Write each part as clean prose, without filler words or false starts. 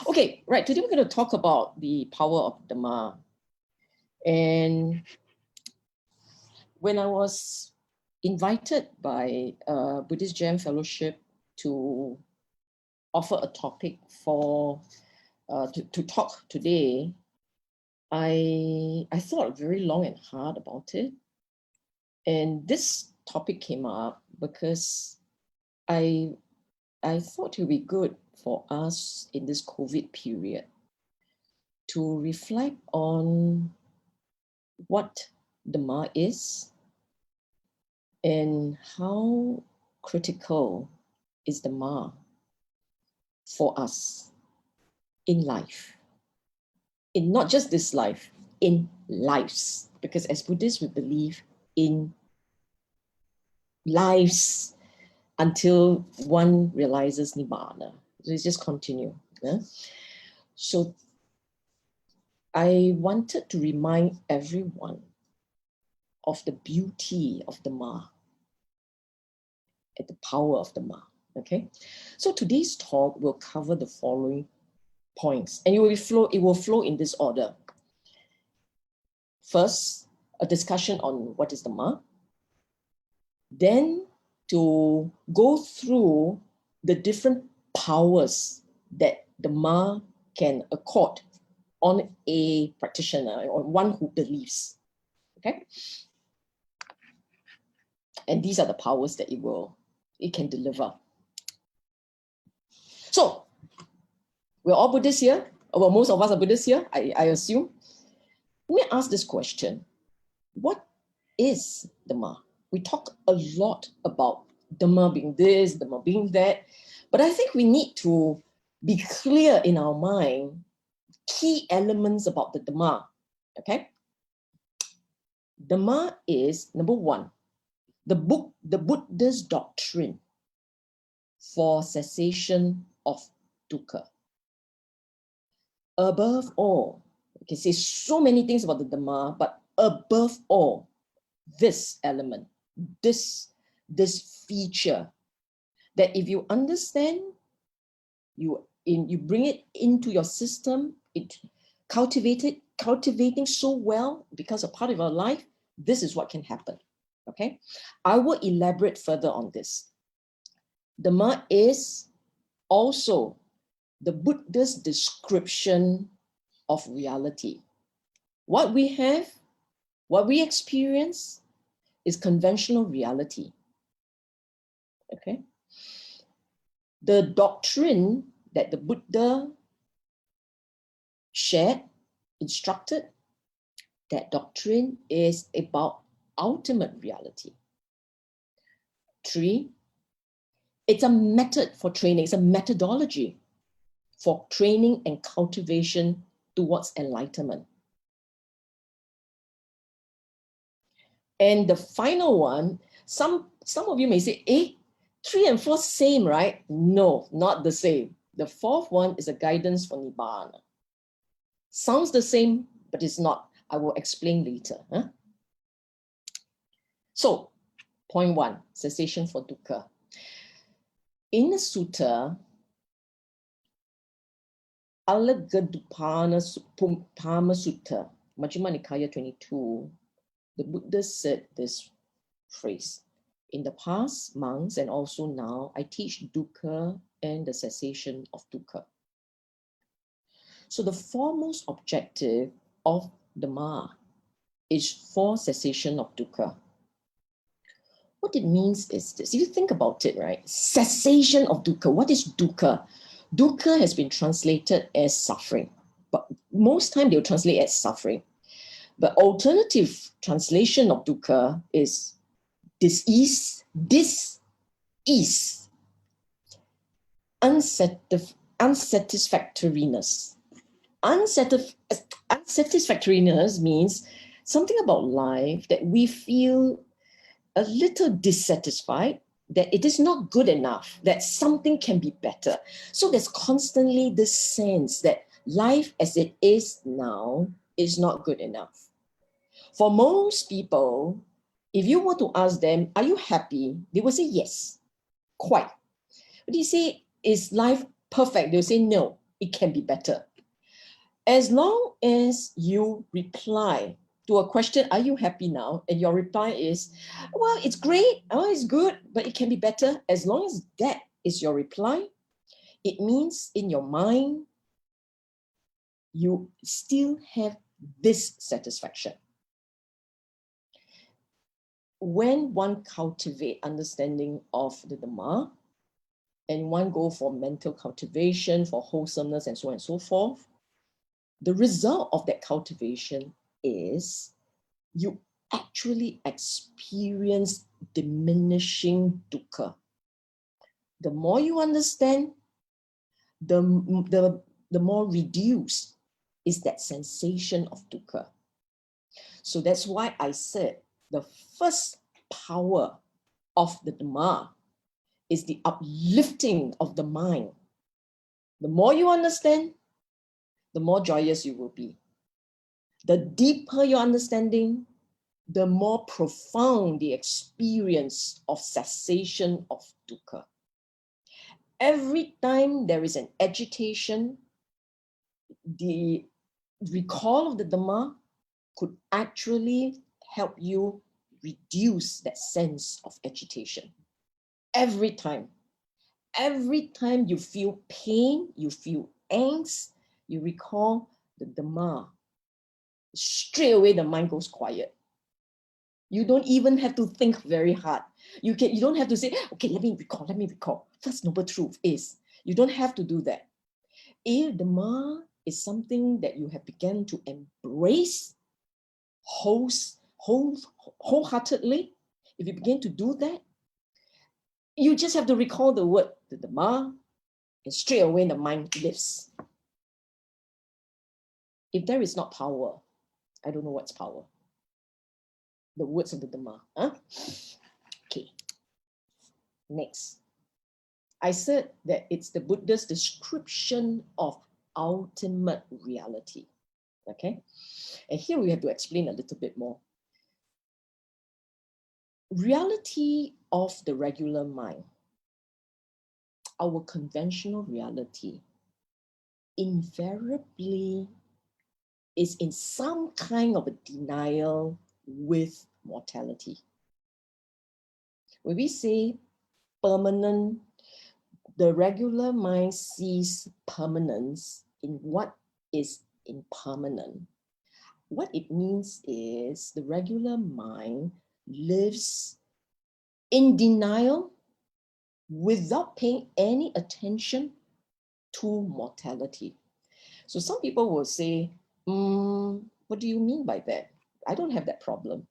Okay, right. Today we're going to talk about the power of Dhamma. And when I was invited by Buddhist Jam Fellowship to offer a topic for to talk today, I thought very long and hard about it. And this topic came up because I thought it would be good for us in this COVID period to reflect on what Dhamma is and how critical is Dhamma for us in life. In not just this life, in lives. Because as Buddhists, we believe in lives until one realizes nibana. So let's just continue. Yeah? So I wanted to remind everyone of the beauty of Dhamma and the power of Dhamma. Okay, so today's talk will cover the following points, and it will flow in this order. First, a discussion on what is Dhamma. Then to go through the different powers that Dhamma can accord on a practitioner or one who believes. Okay, and these are the powers that it can deliver. So we're all Buddhists here. Well, most of us are Buddhists here, I assume. Let me ask this question. What is Dhamma? We talk a lot about Dhamma being this, Dhamma being that, but I think we need to be clear in our mind key elements about the Dhamma, okay? Dhamma is, number one, the Buddha's doctrine for cessation of dukkha. Above all, you can say so many things about the Dhamma, but above all, this element, this feature, that if you understand, you bring it into your system, it cultivating so well, because a part of our life, this is what can happen. Okay, I will elaborate further on this. Dhamma is also the Buddha's description of reality. What we have, what we experience is conventional reality. Okay? The doctrine that the Buddha shared, instructed, that doctrine is about ultimate reality. 3, it's a method for training, it's a methodology for training and cultivation towards enlightenment. And the final one, some of you may say, 3 and 4 same, right? No, not the same. The 4th one is a guidance for Nibbana. Sounds the same, but it's not. I will explain later. Huh? So, point 1, cessation for dukkha. In the sutta, Alagadupana Pama Sutta, Majjhima Nikaya 22, the Buddha said this phrase: in the past, monks, and also now, I teach dukkha and the cessation of dukkha. So the foremost objective of Dhamma is for cessation of dukkha. What it means is this: if you think about it, right? Cessation of dukkha. What is dukkha? Dukkha has been translated as suffering, but most time they'll translate as suffering. The alternative translation of dukkha is dis-ease, unsatisfactoriness. Unsatisfactoriness means something about life that we feel a little dissatisfied, that it is not good enough, that something can be better. So there's constantly this sense that life as it is now is not good enough. For most people, if you were to ask them, are you happy? They will say yes, quite. But you say, is life perfect? They'll say no. it can be better. As long as you reply to a question, are you happy now? And your reply is, well, it's great, oh, it's good, but it can be better. As long as that is your reply, it means in your mind, you still have this satisfaction. When one cultivate understanding of the Dhamma, and one go for mental cultivation, for wholesomeness, and so on and so forth, the result of that cultivation is you actually experience diminishing dukkha. The more you understand, the more reduced is that sensation of dukkha. So that's why I said the first power of the Dhamma is the uplifting of the mind. The more you understand, the more joyous you will be. The deeper your understanding, the more profound the experience of cessation of dukkha. Every time there is an agitation, the recall of the Dhamma could actually help you reduce that sense of agitation. Every time you feel pain, you feel angst, you recall the Dhamma, straight away the mind goes quiet. You don't even have to think very hard. You don't have to say, okay, let me recall. First noble truth is, you don't have to do that. If Dhamma is something that you have begun to embrace wholeheartedly, if you begin to do that, you just have to recall the word, the Dhamma, and straight away the mind lifts. If there is not power, I don't know what's power. The words of the Dhamma. Huh? Okay. Next. I said that it's the Buddha's description of ultimate reality. Okay. And here we have to explain a little bit more. Reality of the regular mind, our conventional reality, invariably is in some kind of a denial with mortality. When we say permanent, the regular mind sees permanence in what is impermanent. What it means is the regular mind lives in denial without paying any attention to mortality. So some people will say, what do you mean by that? I don't have that problem.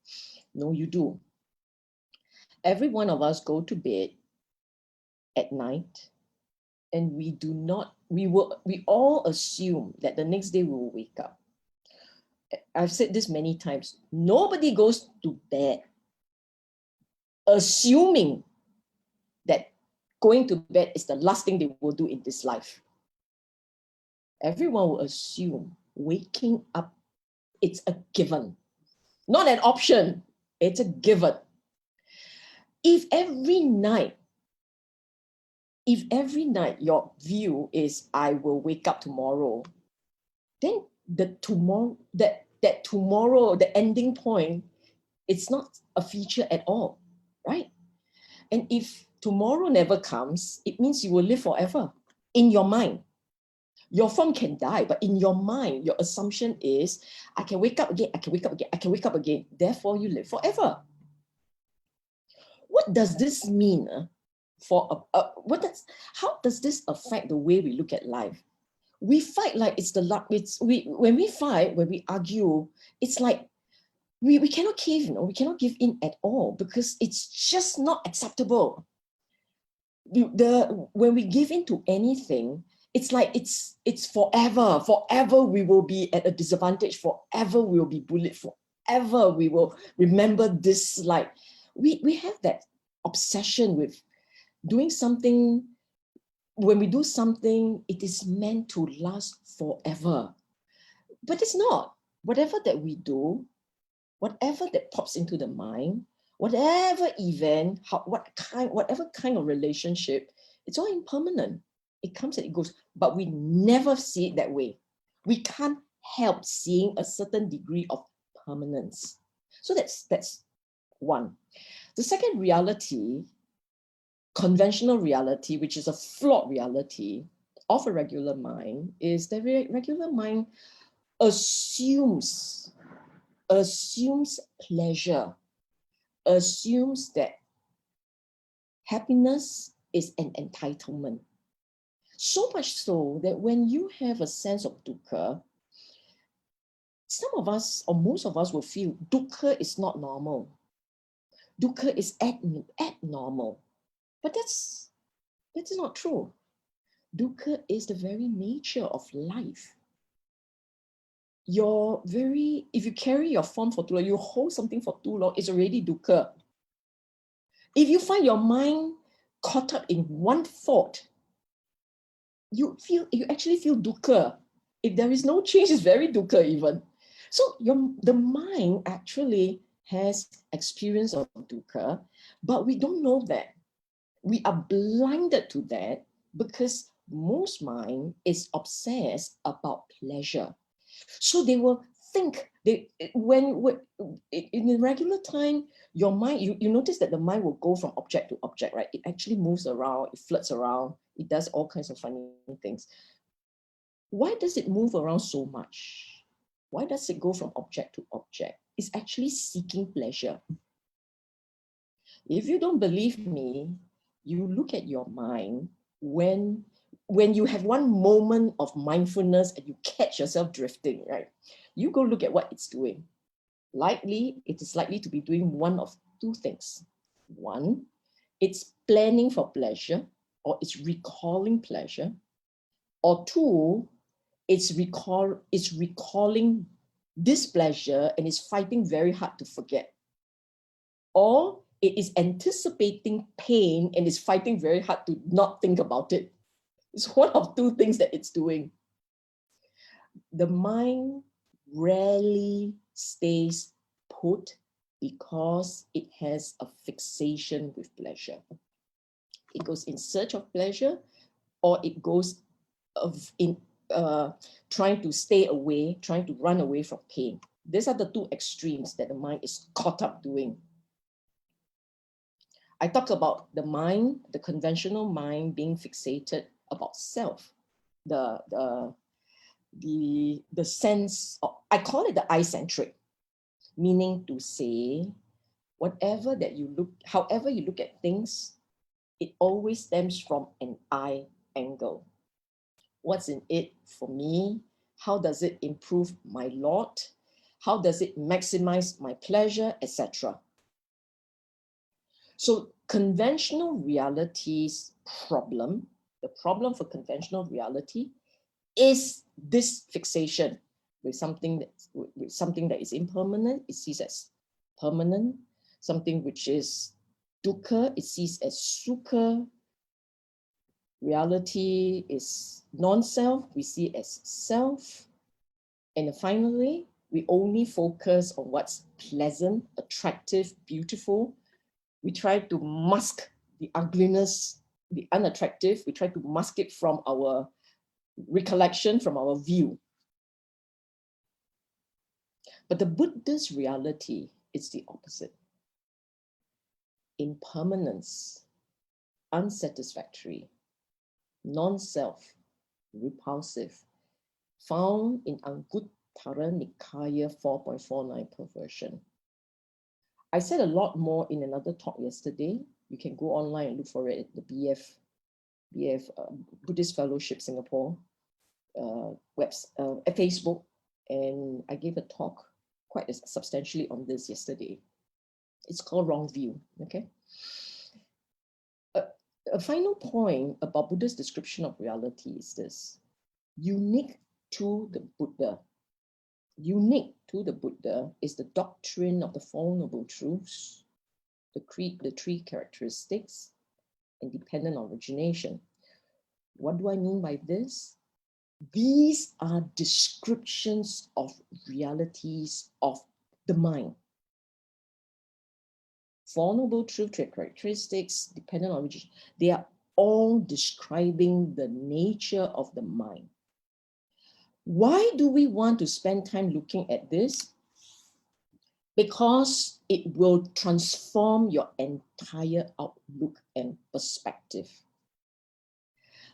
No, you do. Every one of us go to bed at night and we all assume that the next day we will wake up. I've said this many times. Nobody goes to bed assuming that going to bed is the last thing they will do in this life. Everyone will assume waking up, it's a given, not an option, it's a given. If every night your view is, I will wake up tomorrow, then that tomorrow, the ending point, it's not a feature at all, right? And if tomorrow never comes, it means you will live forever in your mind. Your form can die, but in your mind, your assumption is, I can wake up again, I can wake up again, I can wake up again. Therefore, you live forever. What does this mean? How does this affect the way we look at life? We fight like when we argue, it's like we cannot cave, we cannot give in at all because it's just not acceptable. When we give in to anything, it's like it's forever we will be at a disadvantage, forever we will be bullied, forever we will remember this. Like we have that obsession with doing something. When we do something, it is meant to last forever, but it's not. Whatever that we do, whatever that pops into the mind, whatever event, whatever kind of relationship, it's all impermanent. It comes and it goes, but we never see it that way. We can't help seeing a certain degree of permanence. So that's one. The second reality, conventional reality, which is a flawed reality of a regular mind, is that regular mind assumes pleasure, assumes that happiness is an entitlement. So much so that when you have a sense of dukkha, some of us, or most of us, will feel dukkha is not normal. Dukkha is abnormal. But that's not true. Dukkha is the very nature of life. If you carry your form for too long, you hold something for too long, it's already dukkha. If you find your mind caught up in one thought, you actually feel dukkha. If there is no change, it's very dukkha even. So the mind actually has experience of dukkha, but we don't know that. We are blinded to that because most mind is obsessed about pleasure. So they will think, when in the regular time, your mind, you notice that the mind will go from object to object, right? It actually moves around, it flirts around, it does all kinds of funny things. Why does it move around so much? Why does it go from object to object? It's actually seeking pleasure. If you don't believe me, you look at your mind when you have one moment of mindfulness and you catch yourself drifting, right? You go look at what it's doing. It is likely to be doing one of two things. One, it's planning for pleasure, or it's recalling pleasure. Or two, it's recalling displeasure and is fighting very hard to forget. Or it is anticipating pain and is fighting very hard to not think about it. It's one of two things that it's doing. The mind rarely stays put because it has a fixation with pleasure. It goes in search of pleasure, or it goes trying to stay away, trying to run away from pain. These are the two extremes that the mind is caught up doing. I talked about the mind, the conventional mind, being fixated about self, the sense of, I call it the I-centric, meaning to say, however you look at things, it always stems from an I angle. What's in it for me? How does it improve my lot? How does it maximize my pleasure, etc.? So conventional reality's problem, the problem for conventional reality, is this fixation with something that is impermanent. It sees as permanent. Something which is dukkha, it sees as sukha. Reality is non-self, we see as self. And finally, we only focus on what's pleasant, attractive, beautiful. We try to mask the ugliness, the unattractive. We try to mask it from our recollection, from our view. But the Buddha's reality is the opposite. Impermanence, unsatisfactory, non-self, repulsive, found in Anguttara Nikaya 4.49 perversion. I said a lot more in another talk yesterday. You can go online and look for it at the BGF Buddhist Fellowship Singapore at Facebook, and I gave a talk quite substantially on this yesterday. It's called Wrong View, okay? A final point about Buddha's description of reality is this: unique to the Buddha is the doctrine of the Four Noble Truths, the three characteristics, and dependent origination. What do I mean by this? These are descriptions of realities of the mind. Four Noble Truths, three characteristics, dependent origin, they are all describing the nature of the mind. Why do we want to spend time looking at this? Because it will transform your entire outlook and perspective.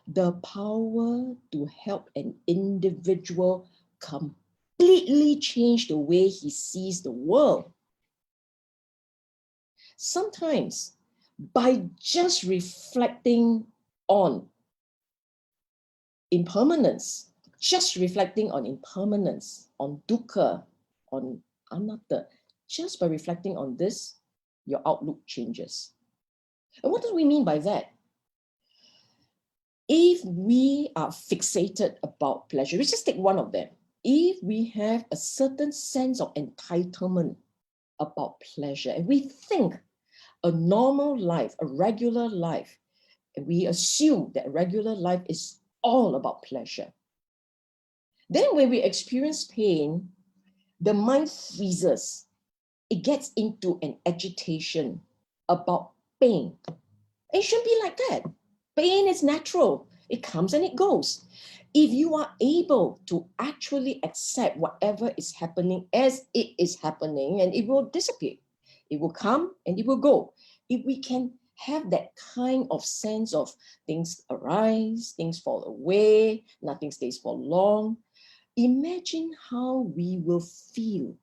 The power to help an individual completely change the way he sees the world. Sometimes, by just reflecting on impermanence, just reflecting on impermanence, on dukkha, on anatta, just by reflecting on this, your outlook changes. And what do we mean by that? If we are fixated about pleasure, let's just take one of them. If we have a certain sense of entitlement about pleasure, and we think a normal life, a regular life, and we assume that a regular life is all about pleasure, then when we experience pain, the mind freezes. It gets into an agitation about pain. It shouldn't be like that. Pain is natural. It comes and it goes. If you are able to actually accept whatever is happening as it is happening, and it will dissipate. It will come and it will go. If we can have that kind of sense of things arise, things fall away, nothing stays for long, imagine how we will feel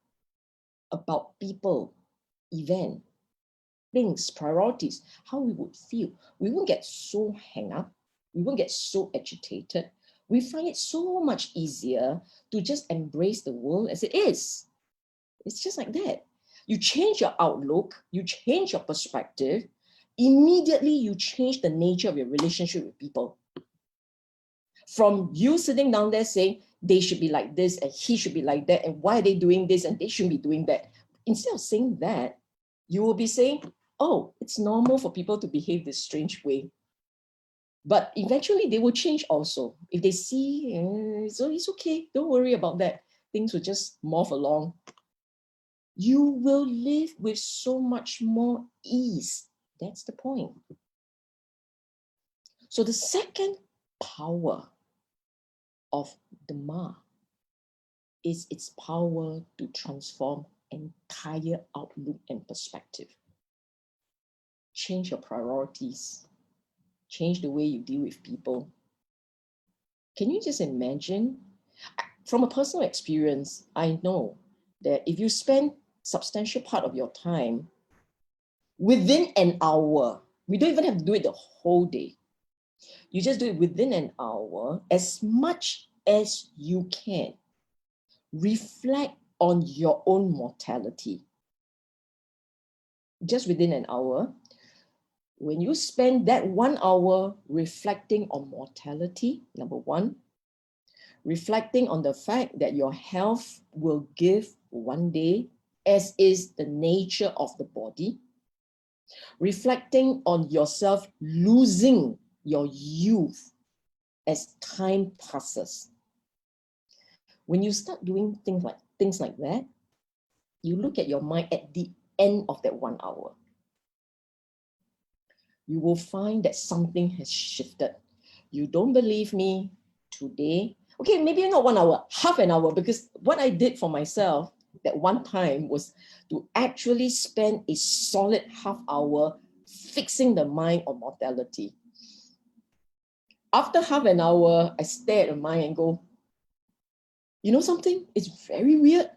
about people, event, things, priorities, how we would feel. We won't get so hung up. We won't get so agitated. We find it so much easier to just embrace the world as it is. It's just like that. You change your outlook, you change your perspective, immediately you change the nature of your relationship with people. From you sitting down there saying, they should be like this and he should be like that, and why are they doing this and they shouldn't be doing that? Instead of saying that, you will be saying, oh, it's normal for people to behave this strange way. But eventually they will change also. If they see, so it's okay, don't worry about that. Things will just morph along. You will live with so much more ease. That's the point. So the second power of Dhamma is its power to transform entire outlook and perspective. Change your priorities. Change the way you deal with people. Can you just imagine? From a personal experience, I know that if you spend substantial part of your time within an hour, we don't even have to do it the whole day. You just do it within an hour, as much as you can. Reflect on your own mortality. Just within an hour, when you spend that 1 hour reflecting on mortality, number one, reflecting on the fact that your health will give one day, as is the nature of the body, reflecting on yourself losing your youth as time passes. When you start doing things like that, you look at your mind at the end of that 1 hour. You will find that something has shifted. You don't believe me today? Okay, maybe not 1 hour, half an hour, because what I did for myself that one time was to actually spend a solid half hour fixing the mind on mortality. After half an hour, I stare at the mind and go, you know something? It's very weird.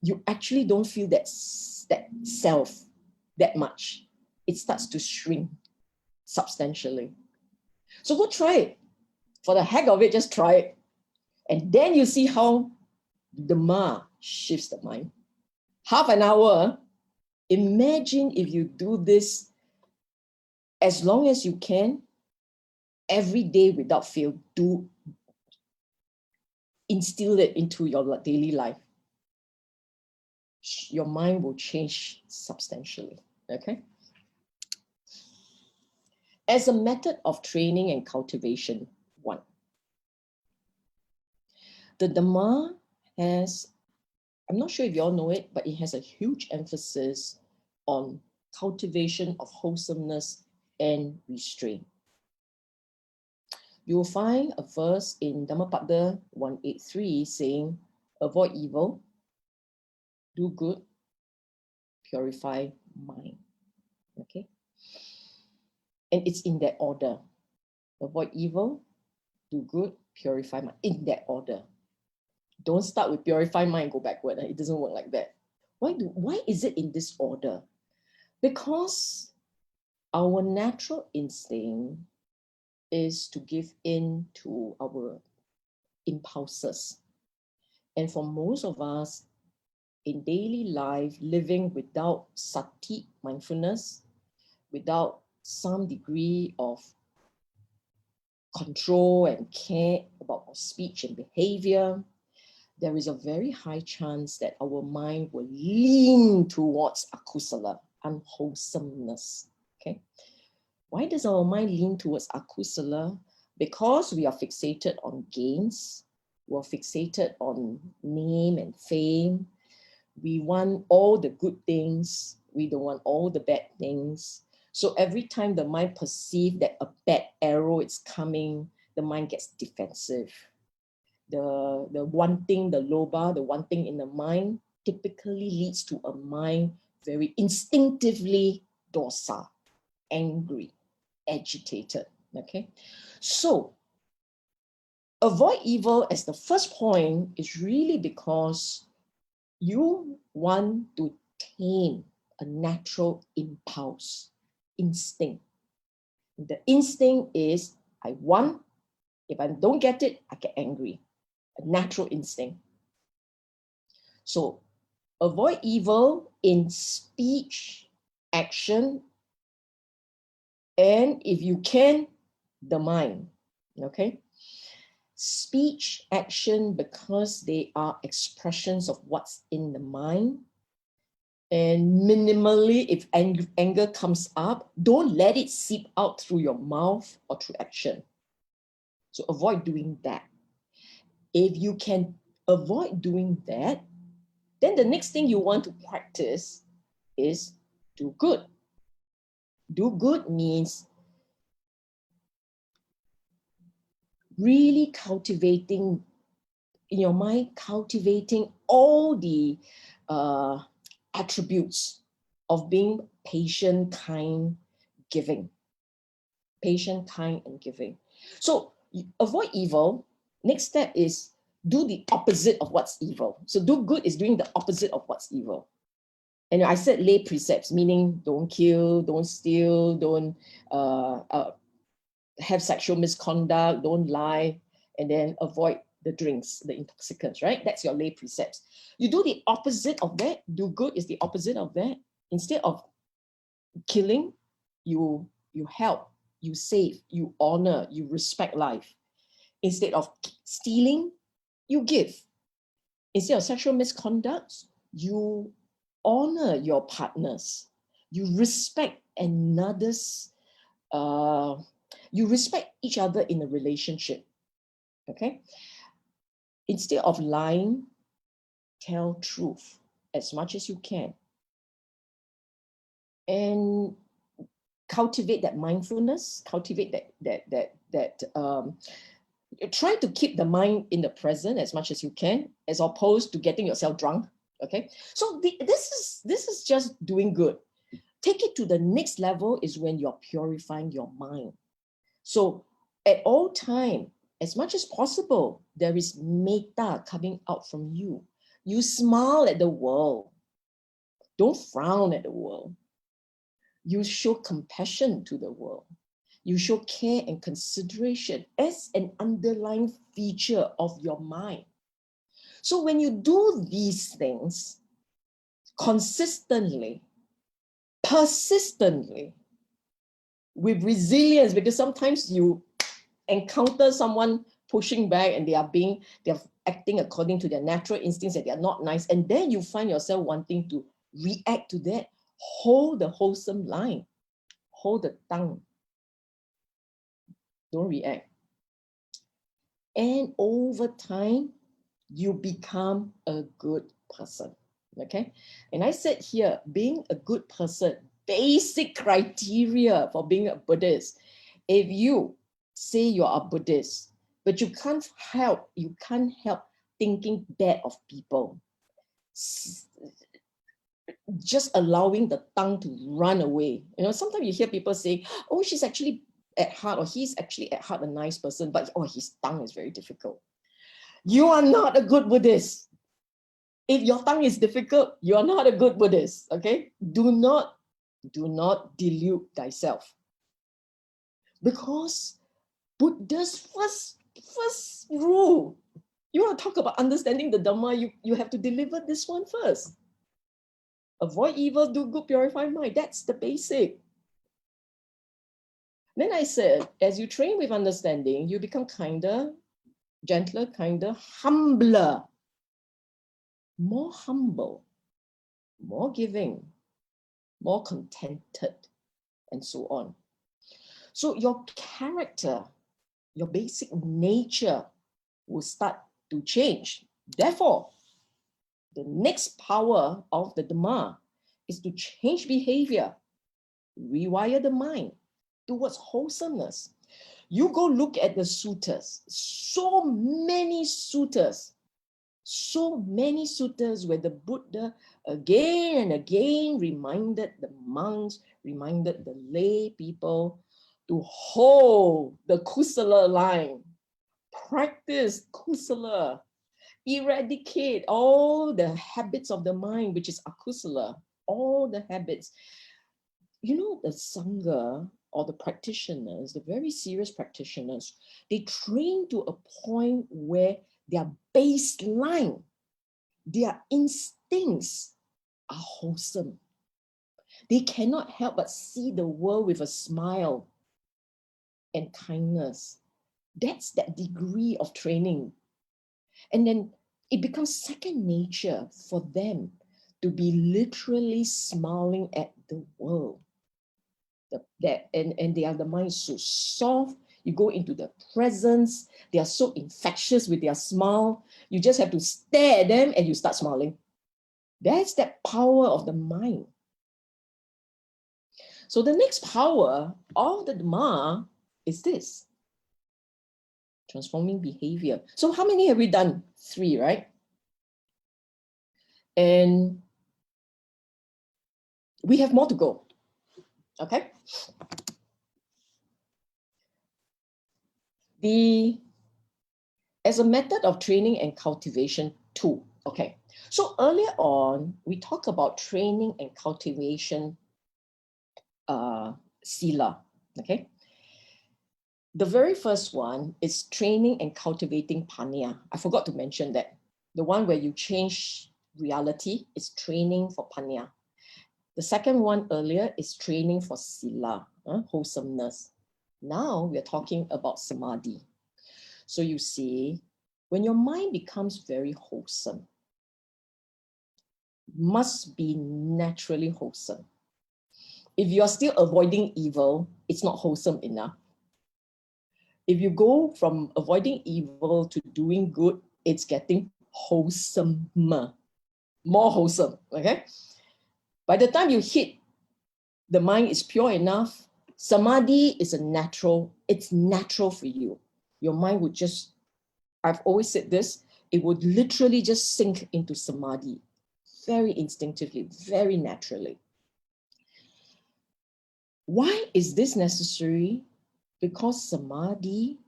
You actually don't feel that self that much. It starts to shrink substantially. So go try it. For the heck of it, just try it. And then you see how Dhamma shifts the mind. Half an hour, imagine if you do this as long as you can, every day without fail, instill it into your daily life. Your mind will change substantially, okay? As a method of training and cultivation, one, the Dhamma has, I'm not sure if you all know it, but it has a huge emphasis on cultivation of wholesomeness and restraint. You will find a verse in Dhammapada 183 saying, avoid evil, do good, purify mind. Okay? And it's in that order. Avoid evil, do good, purify mind, in that order. Don't start with purify mind and go backward. It doesn't work like that. Why is it in this order? Because our natural instinct is to give in to our impulses. And for most of us in daily life, living without sati, mindfulness, without some degree of control and care about our speech and behavior, there is a very high chance that our mind will lean towards akusala, unwholesomeness. Okay? Why does our mind lean towards akusala? Because we are fixated on gains, we're fixated on name and fame. We want all the good things, we don't want all the bad things. So every time the mind perceives that a bad arrow is coming, the mind gets defensive. The wanting, the loba, the wanting in the mind typically leads to a mind very instinctively dosa, angry, agitated. Okay, so avoid evil as the first point is really because you want to tame a natural impulse, instinct. The instinct is, I want, if I don't get it, I get angry. A natural instinct. So avoid evil in speech, action, and if you can, the mind. Okay? Speech, action, because they are expressions of what's in the mind. And minimally, if anger comes up, don't let it seep out through your mouth or through action. So avoid doing that. If you can avoid doing that, then the next thing you want to practice is do good. Do good means really cultivating in your mind, cultivating all the attributes of being patient, kind, giving. Patient, kind, and giving. So avoid evil. Next step is do the opposite of what's evil. So do good is doing the opposite of what's evil. And I said lay precepts, meaning don't kill, don't steal, don't have sexual misconduct, don't lie, and then avoid the drinks, the intoxicants, right? That's your lay precepts. You do the opposite of that. Do good is the opposite of that. Instead of killing, you help, you save, you honor, you respect life. Instead of stealing, you give. Instead of sexual misconduct, you honor your partners. You respect another's, you respect each other in a relationship, okay? Instead of lying, tell truth as much as you can. And cultivate that mindfulness, cultivate try to keep the mind in the present as much as you can, as opposed to getting yourself drunk, okay? So this is just doing good. Take it to the next level is when you're purifying your mind. So at all time, as much as possible, there is metta coming out from you. You smile at the world. Don't frown at the world. You show compassion to the world. You show care and consideration as an underlying feature of your mind. So when you do these things consistently, persistently, with resilience, because sometimes you encounter someone pushing back and they're acting according to their natural instincts and they're not nice, and then you find yourself wanting to react to that. Hold the wholesome line. Hold the tongue. Don't react. And over time, you become a good person, okay? And I said here, being a good person, basic criteria for being a Buddhist. If you say you are a Buddhist, but you can't help thinking bad of people. Just allowing the tongue to run away. You know, sometimes you hear people say, oh, she's actually at heart, or he's actually at heart a nice person, but oh, his tongue is very difficult. You are not a good Buddhist. If your tongue is difficult, you are not a good Buddhist, okay? Do not delude thyself. Because Buddha's first rule, you want to talk about understanding the Dhamma, you have to deliver this one first. Avoid evil, do good, purify mind. That's the basic. Then I said, as you train with understanding, you become kinder, gentler, kinder, humbler, more humble, more giving, more contented, and so on. So your character, your basic nature will start to change. Therefore, the next power of the Dhamma is to change behavior, rewire the mind towards wholesomeness. You go look at the suttas, so many suttas where the Buddha again and again reminded the monks, reminded the lay people to hold the kusala line, practice kusala, eradicate all the habits of the mind, which is akusala, all the habits. You know, the Sangha or the practitioners, the very serious practitioners, they train to a point where their baseline, their instincts are wholesome. They cannot help but see the world with a smile and kindness. That's that degree of training. And then it becomes second nature for them to be literally smiling at the world. And they are the mind so soft. You go into the presence. They are so infectious with their smile. You just have to stare at them and you start smiling. That's that power of the mind. So the next power of the Dhamma is this. Transforming behavior. So how many have we done? 3, right? And we have more to go. Okay? As a method of training and cultivation too. Okay. So earlier on, we talked about training and cultivation sila. Okay. The very first one is training and cultivating panya. I forgot to mention that. The one where you change reality is training for panya. The second one earlier is training for sila, wholesomeness. Now we're talking about samadhi. So you see, when your mind becomes very wholesome, must be naturally wholesome. If you are still avoiding evil, it's not wholesome enough. If you go from avoiding evil to doing good, it's getting wholesomer, more wholesome, okay? By the time you hit, the mind is pure enough, samadhi is it's natural for you. Your mind would just, I've always said this, it would literally just sink into samadhi, very instinctively, very naturally. Why is this necessary? Because samadhi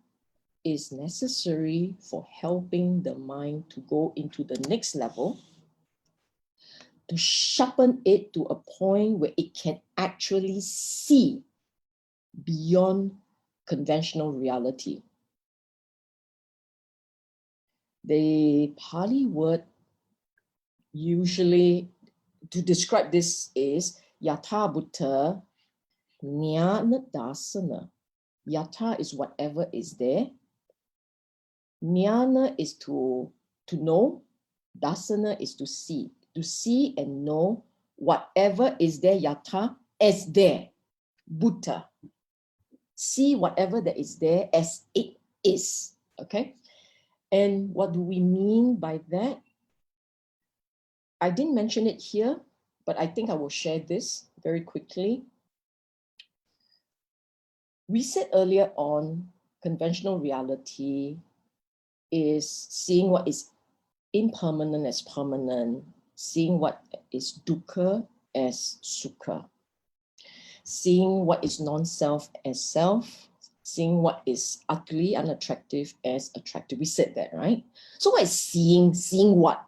is necessary for helping the mind to go into the next level, to sharpen it to a point where it can actually see beyond conventional reality. The Pali word usually to describe this is yatha bhutta jnana dasana. Yatha is whatever is there. Jnana is to know. Dasana is to see and know whatever is there, yatha, as there. Bhutta. See whatever that is there as it is. Okay? And what do we mean by that? I didn't mention it here, but I think I will share this very quickly. We said earlier on, conventional reality is seeing what is impermanent as permanent, seeing what is dukkha as sukha, seeing what is non-self as self, seeing what is ugly, unattractive as attractive. We said that, right? So what is seeing? Seeing what?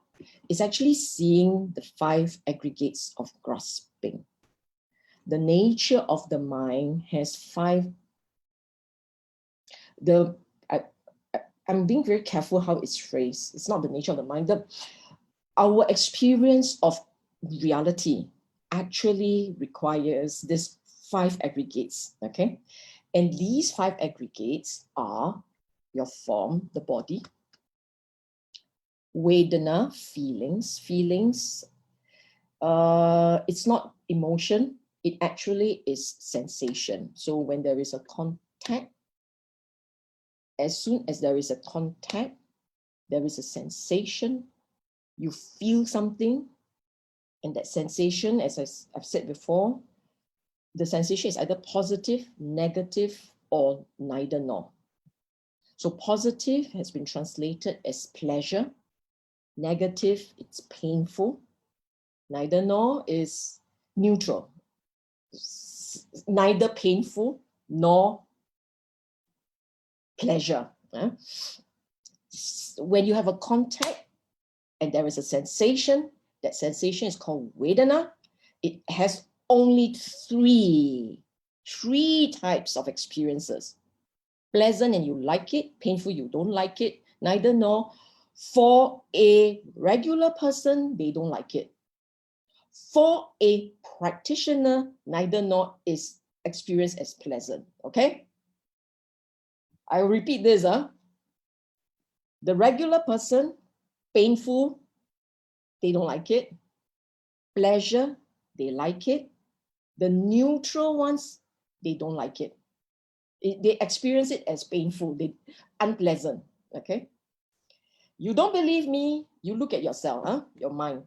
It's actually seeing the 5 aggregates of grasping. The nature of the mind has 5. I'm being very careful how it's phrased. It's not the nature of the mind. Our experience of reality actually requires this 5 aggregates, okay? And these 5 aggregates are your form, the body, vedana, feelings. It's not emotion, it actually is sensation. So when there is a contact, as soon as there is a contact, there is a sensation, you feel something, and that sensation, as I've said before, the sensation is either positive, negative, or neither nor. So positive has been translated as pleasure. Negative, it's painful. Neither nor is neutral. Neither painful nor pleasure. When you have a contact and there is a sensation, that sensation is called vedana. It has only three types of experiences. Pleasant and you like it, painful you don't like it, neither nor. For a regular person, they don't like it. For a practitioner, neither nor is experienced as pleasant, okay? I'll repeat this. The regular person, painful, they don't like it. Pleasure, they like it. The neutral ones, they don't like it. They experience it as painful, unpleasant, okay? You don't believe me, you look at yourself, your mind.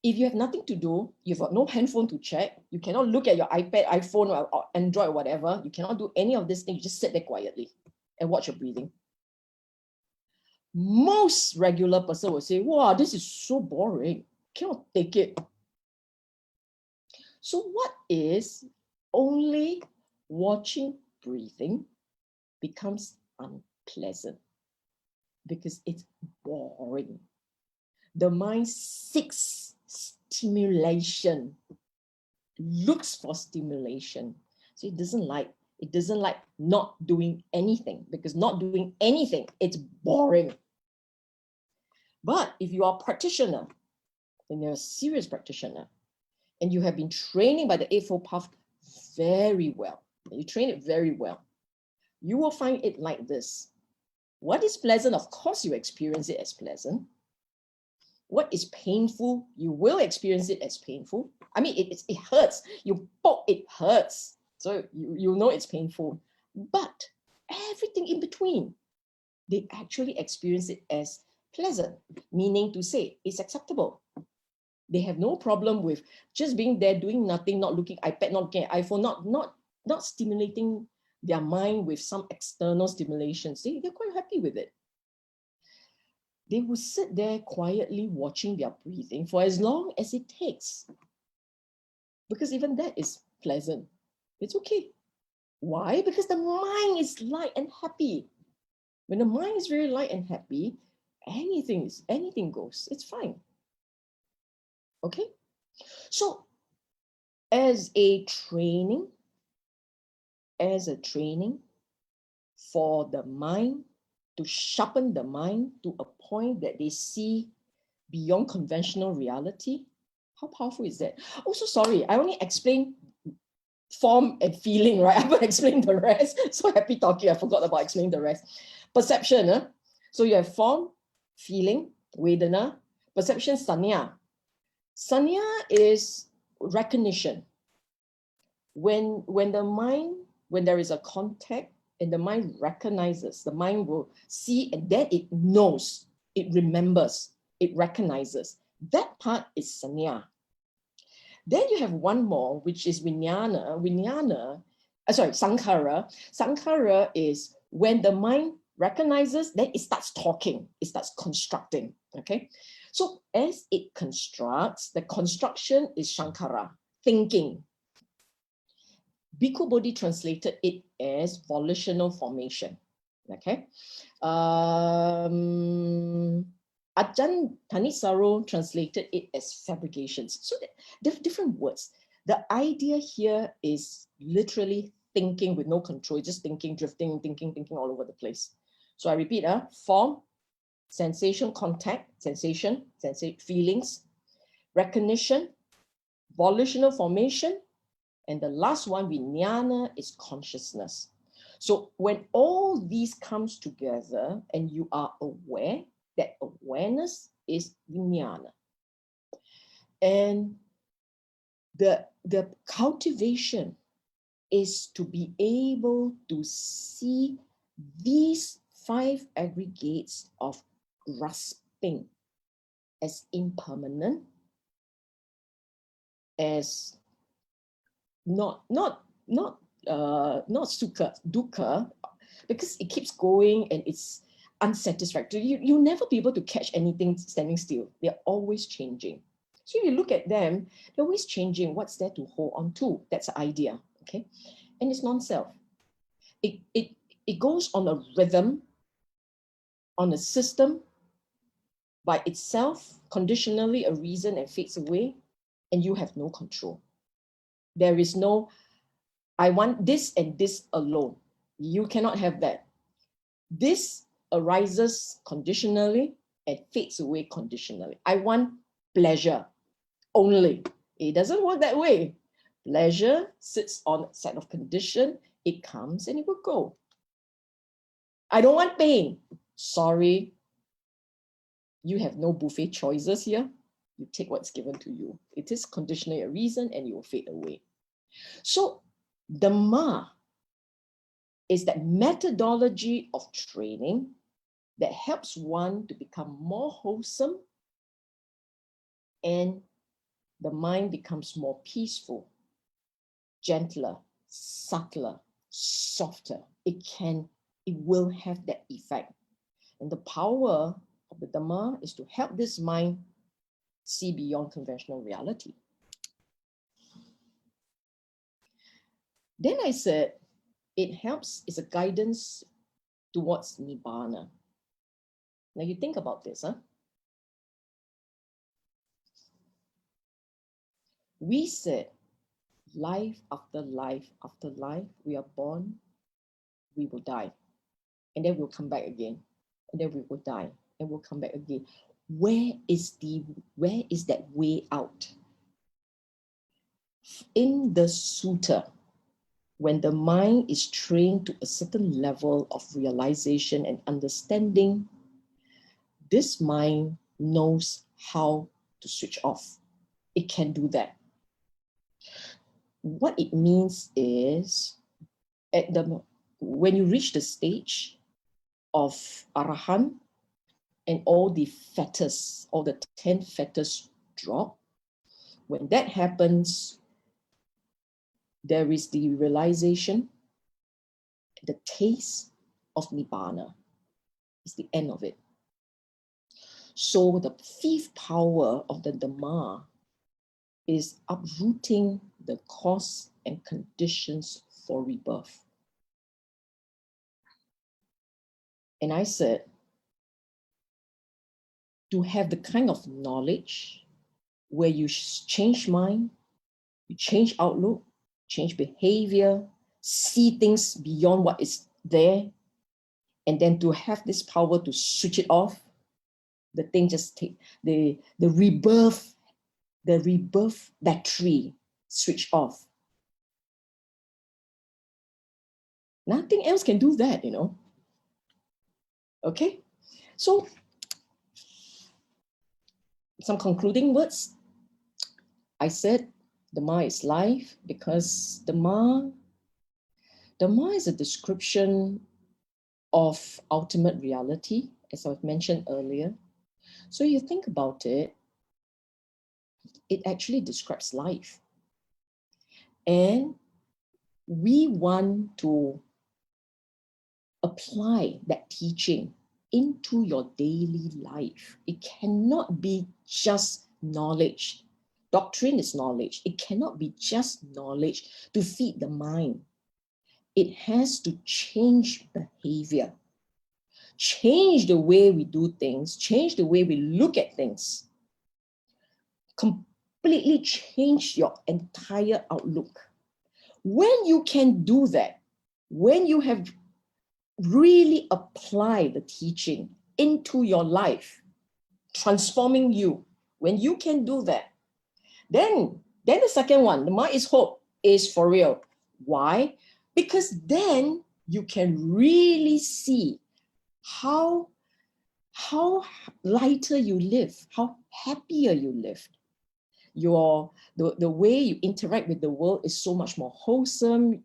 If you have nothing to do, you've got no handphone to check, you cannot look at your iPad, iPhone, or Android, or whatever, you cannot do any of this thing, you just sit there quietly and watch your breathing. Most regular person will say, wow, this is so boring, cannot take it. So what is only watching breathing becomes unpleasant because it's boring. The mind seeks stimulation, looks for stimulation. So it doesn't like not doing anything, because not doing anything, it's boring. But if you are a practitioner, and you're a serious practitioner, and you have been training by the Eightfold Path very well, you train it very well, you will find it like this. What is pleasant? Of course, you experience it as pleasant. What is painful? You will experience it as painful. I mean, it hurts. You poke, it hurts. So you know it's painful. But everything in between, they actually experience it as pleasant, meaning to say it's acceptable. They have no problem with just being there, doing nothing, not looking iPad, not looking at iPhone, not stimulating their mind with some external stimulations. They're quite happy with it. They will sit there quietly watching their breathing for as long as it takes. Because even that is pleasant. It's okay. Why? Because the mind is light and happy. When the mind is very light and happy, anything goes. It's fine. Okay? So as a training for the mind, to sharpen the mind to a point that they see beyond conventional reality, how powerful is that? Also, sorry, I only explained form and feeling, right? I haven't explained the rest. So happy talking, I forgot about explaining the rest. Perception, so you have form, feeling, vedana, perception, sanya. Sanya is recognition. When there is a contact and the mind recognizes, the mind will see, and then it knows, it remembers, it recognizes. That part is sanya. Then you have one more, which is sankhara. Sankhara is When the mind recognizes, then it starts talking, it starts constructing, okay? So as it constructs, the construction is Shankara, thinking. Bhikkhu Bodhi translated it as volitional formation, okay? Ajahn Thanissaro translated it as fabrications. So different words. The idea here is literally thinking with no control, just thinking, drifting, thinking all over the place. So I repeat, form, sensation, contact, sensation, feelings, recognition, volitional formation, and the last one, vijnana, is consciousness. So when all these comes together and you are aware, that awareness is vijnana. And the cultivation is to be able to see these 5 aggregates of grasping as impermanent, as not sukha, dukkha, because it keeps going and it's unsatisfactory. You'll never be able to catch anything standing still. They're always changing. So you look at them, they're always changing. What's there to hold on to? That's the idea, okay? And it's non-self. It goes on a rhythm, on a system, by itself, conditionally a reason, and fades away, and you have no control. There is no, I want this and this alone. You cannot have that. This arises conditionally and fades away conditionally. I want pleasure only. It doesn't work that way. Pleasure sits on a set of condition. It comes and it will go. I don't want pain. Sorry. You have no buffet choices here. You take what's given to you. It is conditionally a reason and it will fade away. So Dhamma is that methodology of training that helps one to become more wholesome, and the mind becomes more peaceful, gentler, subtler, softer. It will have that effect. And the power of the Dhamma is to help this mind see beyond conventional reality. Then I said, it helps, it's a guidance towards nibana. Now you think about this, huh? We said life after life after life, we are born, we will die, and then we'll come back again, and then we will die, and we'll come back again. Where is that way out? In the sutta, when the mind is trained to a certain level of realization and understanding, this mind knows how to switch off. It can do that. What it means is, when you reach the stage of Arahant and all the fetters, all the 10 fetters drop, when that happens, there is the realization, the taste of Nibbana. It's the end of it. So the 5th power of the Dhamma is uprooting the cause and conditions for rebirth. And I said, to have the kind of knowledge where you change mind, you change outlook, change behavior, see things beyond what is there, and then to have this power to switch it off, the thing just take the rebirth battery switch off. Nothing else can do that, you know. Okay, so some concluding words. I said Dhamma is life because Dhamma is a description of ultimate reality, as I've mentioned earlier. So you think about it, it actually describes life. And we want to, we want to apply that teaching into your daily life. It cannot be just knowledge. Doctrine is knowledge. It cannot be just knowledge to feed the mind. It has to change behavior, change the way we do things, change the way we look at things, completely change your entire outlook. When you can do that, when you have really applied the teaching into your life, transforming you, when you can do that, then the second one, the mind is hope, is for real. Why? Because then you can really see how lighter you live, how happier you live. The way you interact with the world is so much more wholesome.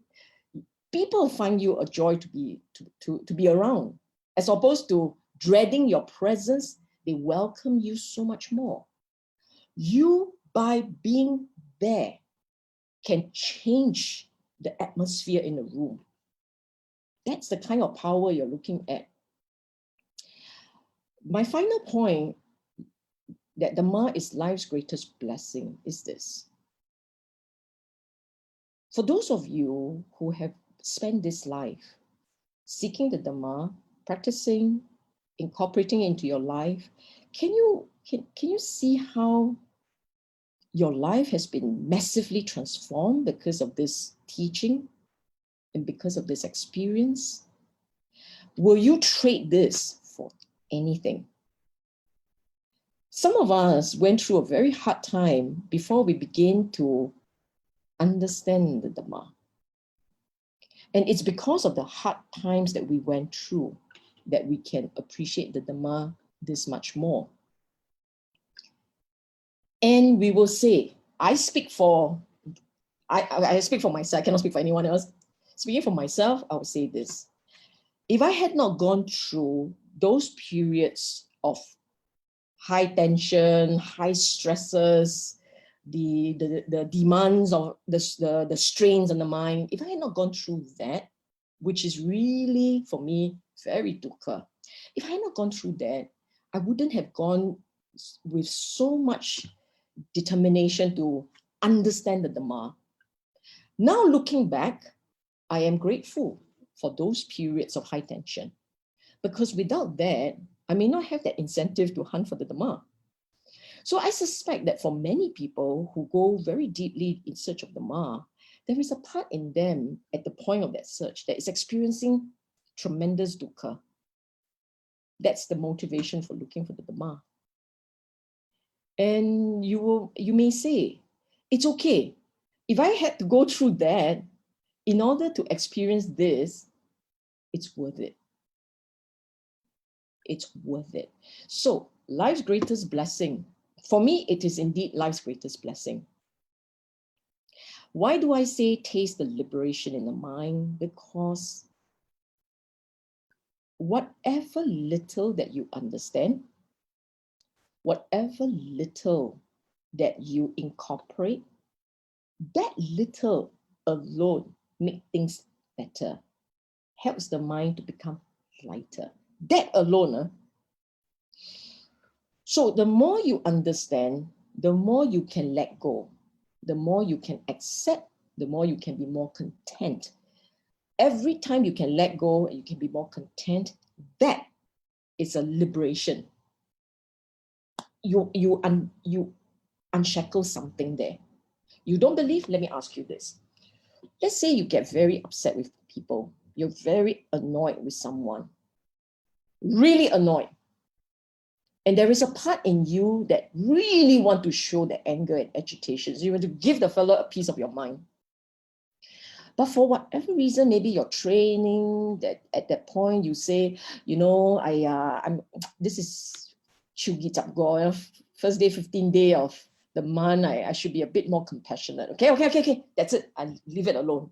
People find you a joy to be around, as opposed to dreading your presence. They welcome you so much more. You, by being there, can change the atmosphere in a room. That's the kind of power you're looking at. My final point, that Dhamma is life's greatest blessing, is this. For those of you who have spent this life seeking the Dhamma, practicing, incorporating it into your life, can you see how your life has been massively transformed because of this teaching and because of this experience? Will you trade this for anything? Some of us went through a very hard time before we begin to understand the Dhamma. And it's because of the hard times that we went through that we can appreciate the Dhamma this much more. And we will say, I speak for myself, I cannot speak for anyone else. Speaking for myself, I would say this. If I had not gone through those periods of high tension, high stresses, the demands of the strains on the mind, if I had not gone through that, which is really, for me, very dukkha, if I had not gone through that, I wouldn't have gone with so much determination to understand the Dhamma. Now looking back, I am grateful for those periods of high tension, because without that, I may not have that incentive to hunt for the Dhamma. So I suspect that for many people who go very deeply in search of the Dhamma, there is a part in them at the point of that search that is experiencing tremendous dukkha. That's the motivation for looking for the Dhamma. And you may say, it's okay. If I had to go through that in order to experience this, it's worth it. It's worth it. So life's greatest blessing, for me, it is indeed life's greatest blessing. Why do I say taste the liberation in the mind? Because whatever little that you understand, whatever little that you incorporate, that little alone makes things better, helps the mind to become lighter. That alone. So the more you understand, the more you can let go, the more you can accept, the more you can be more content. Every time you can let go and you can be more content, that is a liberation. You unshackle something there. You don't believe? Let me ask you this. Let's say you get very upset with people. You're very annoyed with someone. Really annoyed. And there is a part in you that really want to show the anger and agitation. So you want to give the fellow a piece of your mind. But for whatever reason, maybe you're training, that at that point you say, you know, this is first day, 15th day of the month, I should be a bit more compassionate. Okay, that's it. I leave it alone.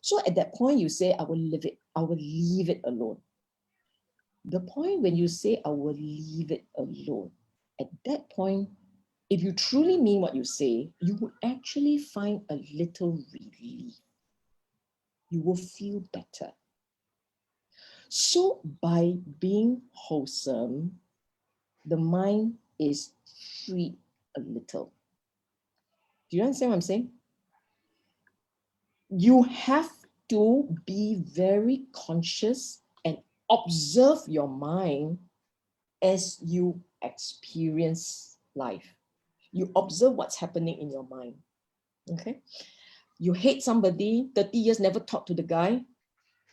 So at that point you say, I will leave it alone. The point when you say, I will leave it alone, at that point, if you truly mean what you say, you will actually find a little relief. You will feel better. So by being wholesome, the mind is free a little. Do you understand what I'm saying? You have to be very conscious and observe your mind as you experience life. You observe what's happening in your mind. Okay? You hate somebody, 30 years never talk to the guy.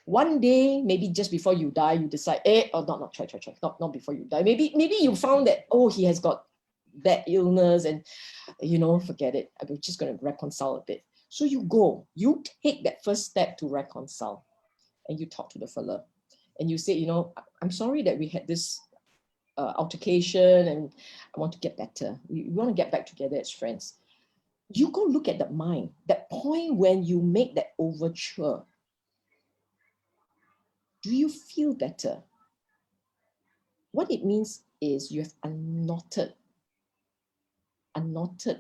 One day, maybe just before you die, you decide, try. Not before you die. Maybe you found that, he has got bad illness and, forget it. I'm just going to reconcile a bit. So you take that first step to reconcile, and you talk to the fella and you say, I'm sorry that we had this altercation and I want to get better. We want to get back together as friends. You go look at that mind, that point when you make that overture. Do you feel better? What it means is you have unknotted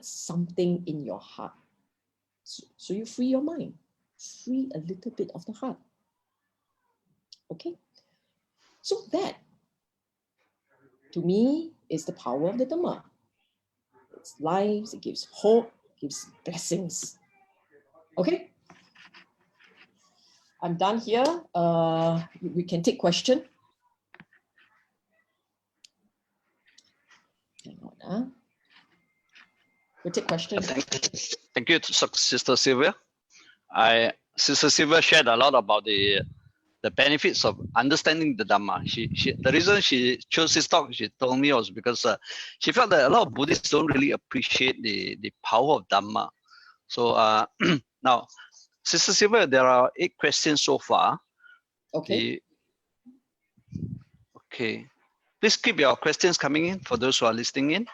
something in your heart. So you free your mind, free a little bit of the heart. Okay? So that, to me, is the power of the Dhamma. It's lives, it gives hope, it gives blessings. Okay? I'm done here. We can take question. Hang on. We'll take questions. Thank you, Sister Sylvia. Sister Sylvia shared a lot about the benefits of understanding the Dhamma. The reason she chose this talk, she told me, was because she felt that a lot of Buddhists don't really appreciate the power of Dhamma. So now, Sister Sylvia, there are 8 questions so far. Okay. Okay. Please keep your questions coming in for those who are listening in.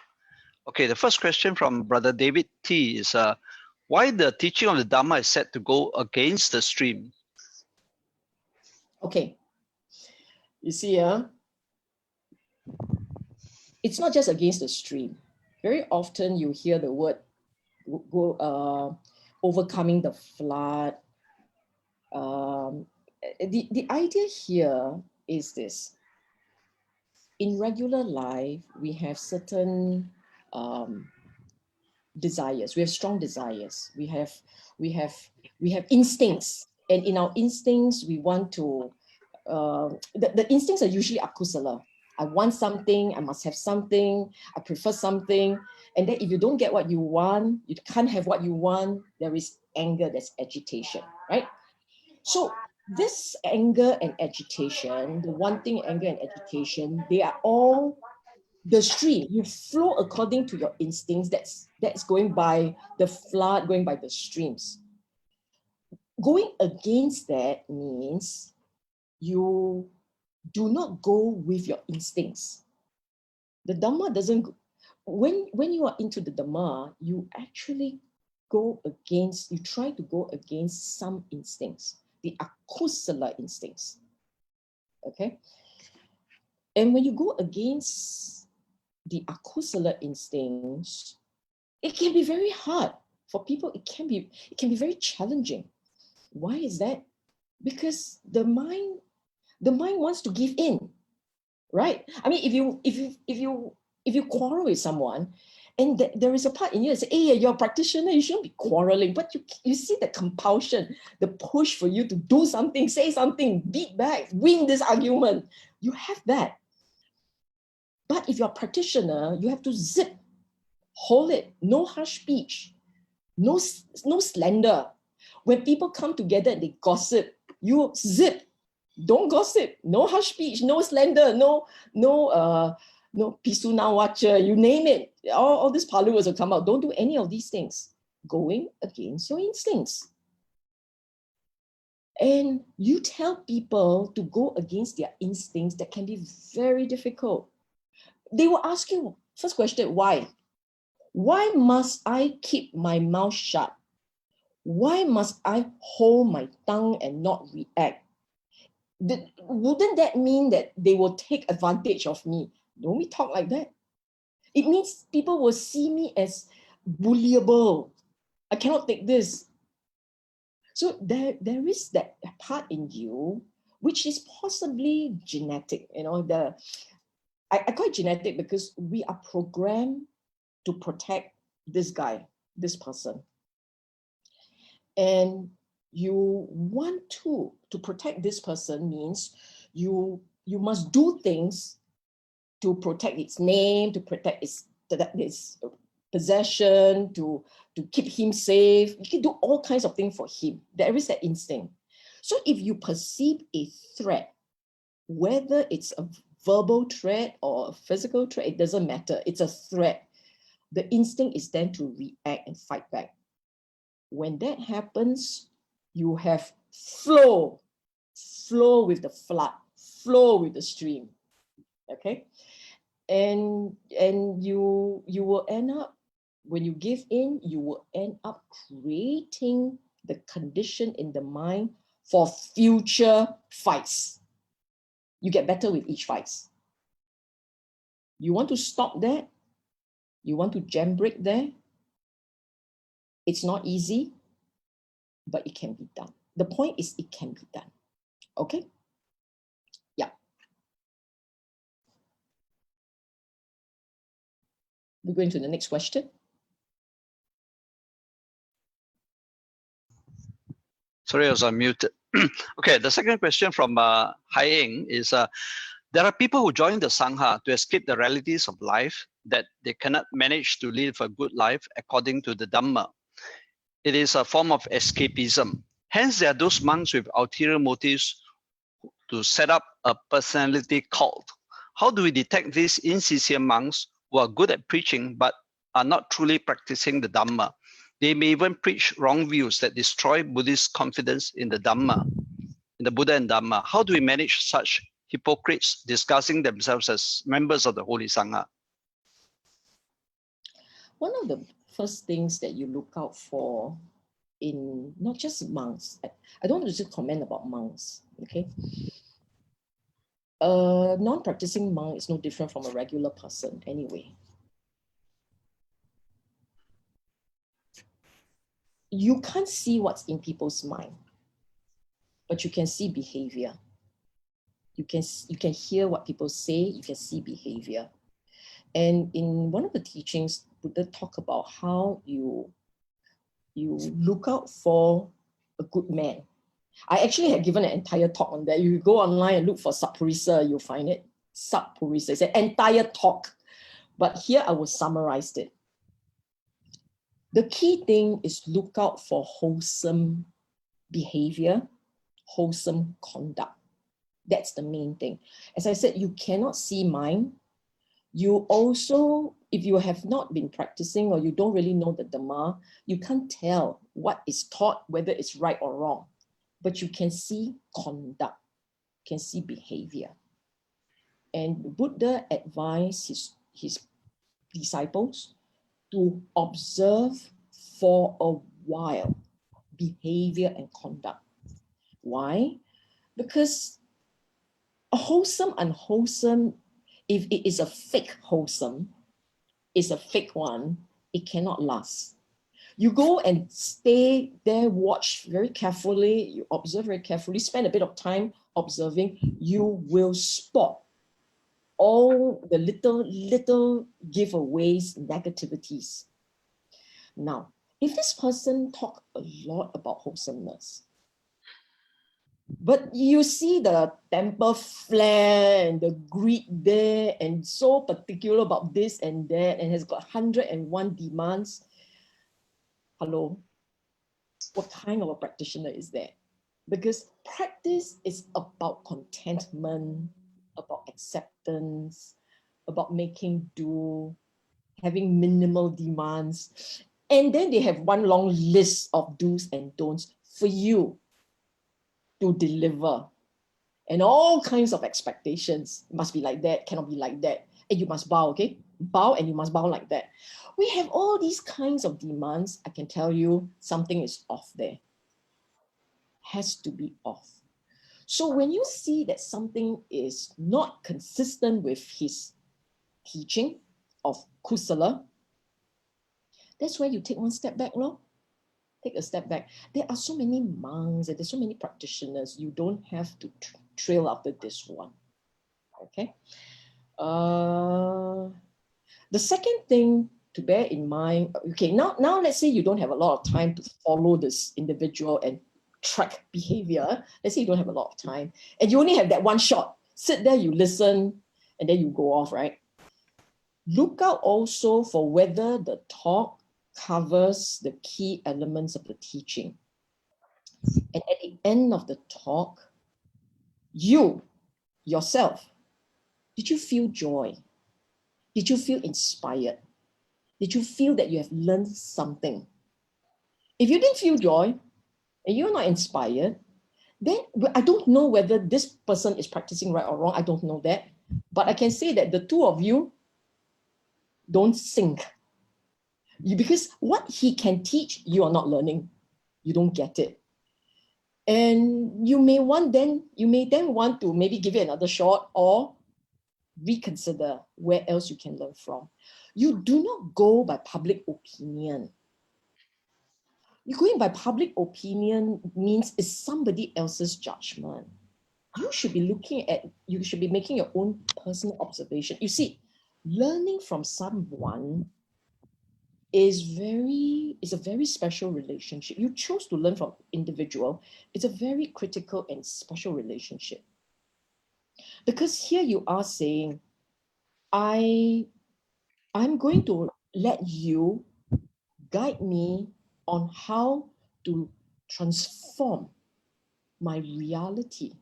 Okay, the first question from Brother David T is, why the teaching of the Dhamma is said to go against the stream? Okay. You see, it's not just against the stream. Very often you hear the word overcoming the flood. The idea here is this. In regular life, we have certain desires. We have strong desires. We have instincts, and in our instincts, we want to. The instincts are usually akusala. I want something. I must have something. I prefer something. And then if you don't get what you want, you can't have what you want. There is anger. There's agitation, right? So this anger and agitation, the wanting, anger and agitation, they are all the stream. You flow according to your instincts. That's going by the flood, going by the streams. Going against that means you do not go with your instincts. The Dhamma doesn't, when you are into the Dhamma, you actually you try to go against some instincts, the akusala instincts, okay? And when you go against the akusala instincts, it can be very hard for people. It can be very challenging. Why is that? Because the mind wants to give in, right? I mean, if you quarrel with someone, and there is a part in you that says, hey, you're a practitioner, you shouldn't be quarreling. But you see the compulsion, the push for you to do something, say something, beat back, win this argument. You have that. But if you're a practitioner, you have to zip, hold it, no harsh speech, no slander. When people come together and they gossip, you zip, don't gossip, no harsh speech, no slander, no pisuna watcher, you name it. All these Pali words will come out. Don't do any of these things. Going against your instincts. And you tell people to go against their instincts, that can be very difficult. They will ask you, first question, why? Why must I keep my mouth shut? Why must I hold my tongue and not react? Wouldn't that mean that they will take advantage of me? Don't we talk like that? It means people will see me as bullyable. I cannot take this. So there is that part in you which is possibly genetic. You know, I call it genetic because we are programmed to protect this guy, this person. And you want to protect this person means you must do things to protect its name, to protect its possession, to keep him safe. You can do all kinds of things for him. There is that instinct. So if you perceive a threat, whether it's a verbal threat or a physical threat, it doesn't matter. It's a threat. The instinct is then to react and fight back. When that happens, you have flow with the flood, flow with the stream. Okay, and you will end up, when you give in, you will end up creating the condition in the mind for future fights. You get better with each fight. You want to stop that? You want to jam brake there? It's not easy, but it can be done. The point is it can be done. Okay? Yeah. We're going to the next question. Sorry, I was unmuted. Okay, the second question from Hai Ing is, there are people who join the Sangha to escape the realities of life that they cannot manage to live a good life according to the Dhamma. It is a form of escapism. Hence, there are those monks with ulterior motives to set up a personality cult. How do we detect these insincere monks who are good at preaching but are not truly practicing the Dhamma? They may even preach wrong views that destroy Buddhist confidence in the Dhamma, in the Buddha and Dhamma. How do we manage such hypocrites disguising themselves as members of the Holy Sangha? One of the first things that you look out for in not just monks, I don't want to just comment about monks, okay? A non-practicing monk is no different from a regular person anyway. You can't see what's in people's mind, but you can see behavior. You can hear what people say, you can see behavior. And in one of the teachings, Buddha talk about how you look out for a good man. I actually have given an entire talk on that. You go online and look for Sappurisa, you'll find it. Sappurisa, it's an entire talk. But here I will summarize it. The key thing is look out for wholesome behavior, wholesome conduct. That's the main thing. As I said, you cannot see mine. You also, if you have not been practicing or you don't really know the Dhamma, you can't tell what is taught, whether it's right or wrong. But you can see conduct, can see behavior. And Buddha advised his disciples to observe for a while behavior and conduct. Why? Because a wholesome, unwholesome, if it is a fake wholesome, it's a fake one, it cannot last. You go and stay there, watch very carefully, you observe very carefully, spend a bit of time observing, you will spot all the little giveaways, negativities. Now, if this person talk a lot about wholesomeness, but you see the temper flare and the greed there and so particular about this and that and has got 101 demands, hello, what kind of a practitioner is that? Because practice is about contentment, about acceptance, about making do, having minimal demands. And then they have one long list of do's and don'ts for you to deliver. And all kinds of expectations. It must be like that, cannot be like that. And you must bow, okay? Bow and you must bow like that. We have all these kinds of demands. I can tell you something is off there. Has to be off. So when you see that something is not consistent with his teaching of kusala, that's where you take one step back, no? take a step back. There are so many monks and there's so many practitioners. You don't have to trail after this one. Okay. The second thing to bear in mind, okay, now let's say you don't have a lot of time to follow this individual and track behavior. Let's say you don't have a lot of time and you only have that one shot. Sit there, you listen, and then you go off, right? Look out also for whether the talk covers the key elements of the teaching. And at the end of the talk, you, yourself, did you feel joy? Did you feel inspired? Did you feel that you have learned something? If you didn't feel joy and you're not inspired, then I don't know whether this person is practicing right or wrong. I don't know that. But I can say that the two of you don't sync. Because what he can teach, you are not learning. You don't get it. And you may then want to maybe give it another shot or reconsider where else you can learn from. You do not go by public opinion. You're going by public opinion means it's somebody else's judgment. You should be making your own personal observation. You see, learning from someone is a very special relationship. You chose to learn from individual. It's a very critical and special relationship. Because here you are saying, I'm going to let you guide me on how to transform my reality.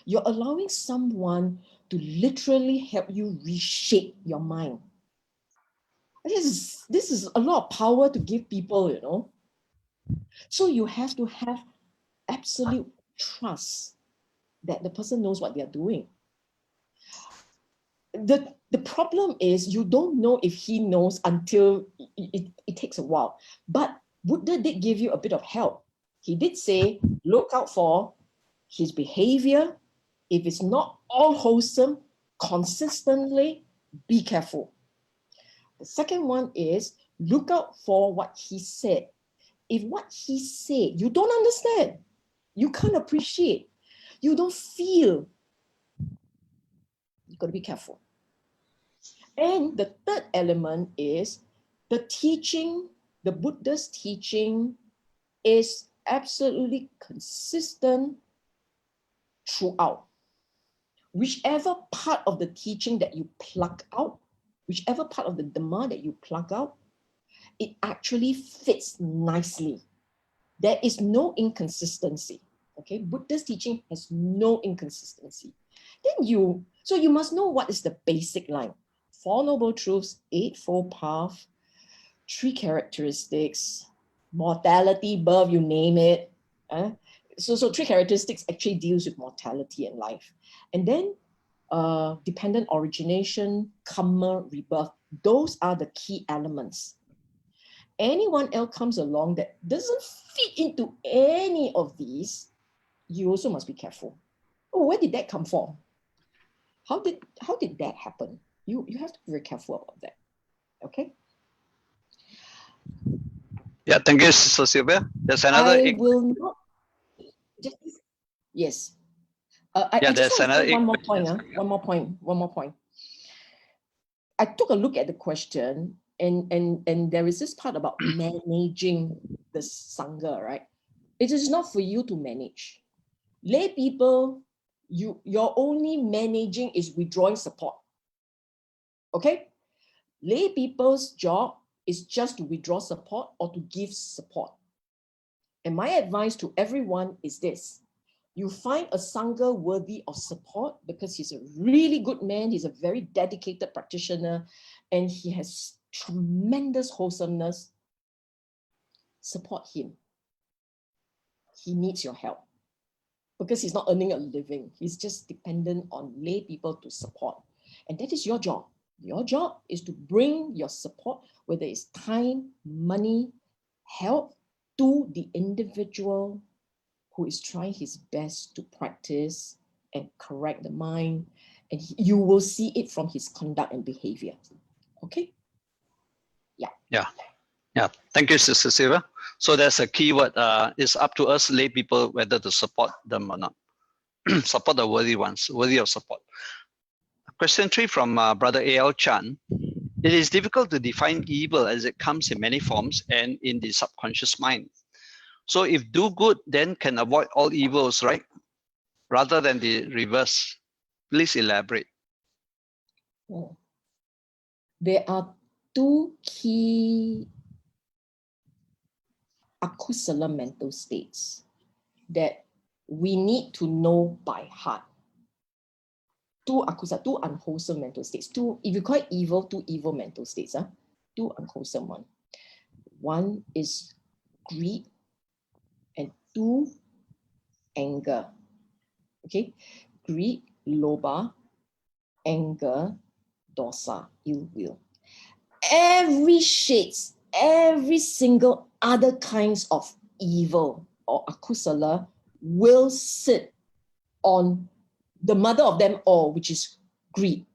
You're allowing someone to literally help you reshape your mind. This is a lot of power to give people, you know. So you have to have absolute trust that the person knows what they're doing. The problem is you don't know if he knows until it takes a while. But Buddha did give you a bit of help. He did say, look out for his behavior. If it's not all wholesome, consistently, be careful. The second one is look out for what he said. If what he said, you don't understand, you can't appreciate, you don't feel, you've got to be careful. And the third element is the teaching, the Buddha's teaching is absolutely consistent throughout. Whichever part of the teaching that you pluck out, whichever part of the Dhamma that you pluck out, it actually fits nicely. There is no inconsistency. Okay, Buddha's teaching has no inconsistency. So you must know what is the basic line. 4 Noble Truths, 8-fold Path, 3 characteristics, mortality, birth, you name it. So 3 characteristics actually deals with mortality and life. And then dependent origination, karma, rebirth. Those are the key elements. Anyone else comes along that doesn't fit into any of these, you also must be careful. Oh, where did that come from? How did that happen? You have to be very careful about that. Okay. Yeah, thank you, Sister Sylvia. There's another. I will not. Yes. I just want to say one more point. I took a look at the question, and there is this part about managing the Sangha, right? It is not for you to manage. Lay people, your only managing is withdrawing support. Okay? Lay people's job is just to withdraw support or to give support. And my advice to everyone is this. You find a Sangha worthy of support because he's a really good man, he's a very dedicated practitioner, and he has tremendous wholesomeness. Support him. He needs your help because he's not earning a living. He's just dependent on lay people to support. And that is your job. Your job is to bring your support, whether it's time, money, help, to the individual who is trying his best to practice and correct the mind. And you will see it from his conduct and behavior. Okay? Yeah. Yeah. Thank you, Sister Sylvia. So there's a keyword. It's up to us lay people whether to support them or not. Support the worthy ones, worthy of support. Question 3 from Brother A.L. Chan. It is difficult to define evil as it comes in many forms and in the subconscious mind. So if do good, then can avoid all evils, right? Rather than the reverse. Please elaborate. Oh. There are two key akusala mental states that we need to know by heart. Two unwholesome mental states. Two, if you call it evil, two evil mental states. Two unwholesome one. One is greed and two, anger. Okay, greed, loba, anger, dosa, ill will. Every shades, every single other kinds of evil or akusala will sit on the mother of them all, which is greed.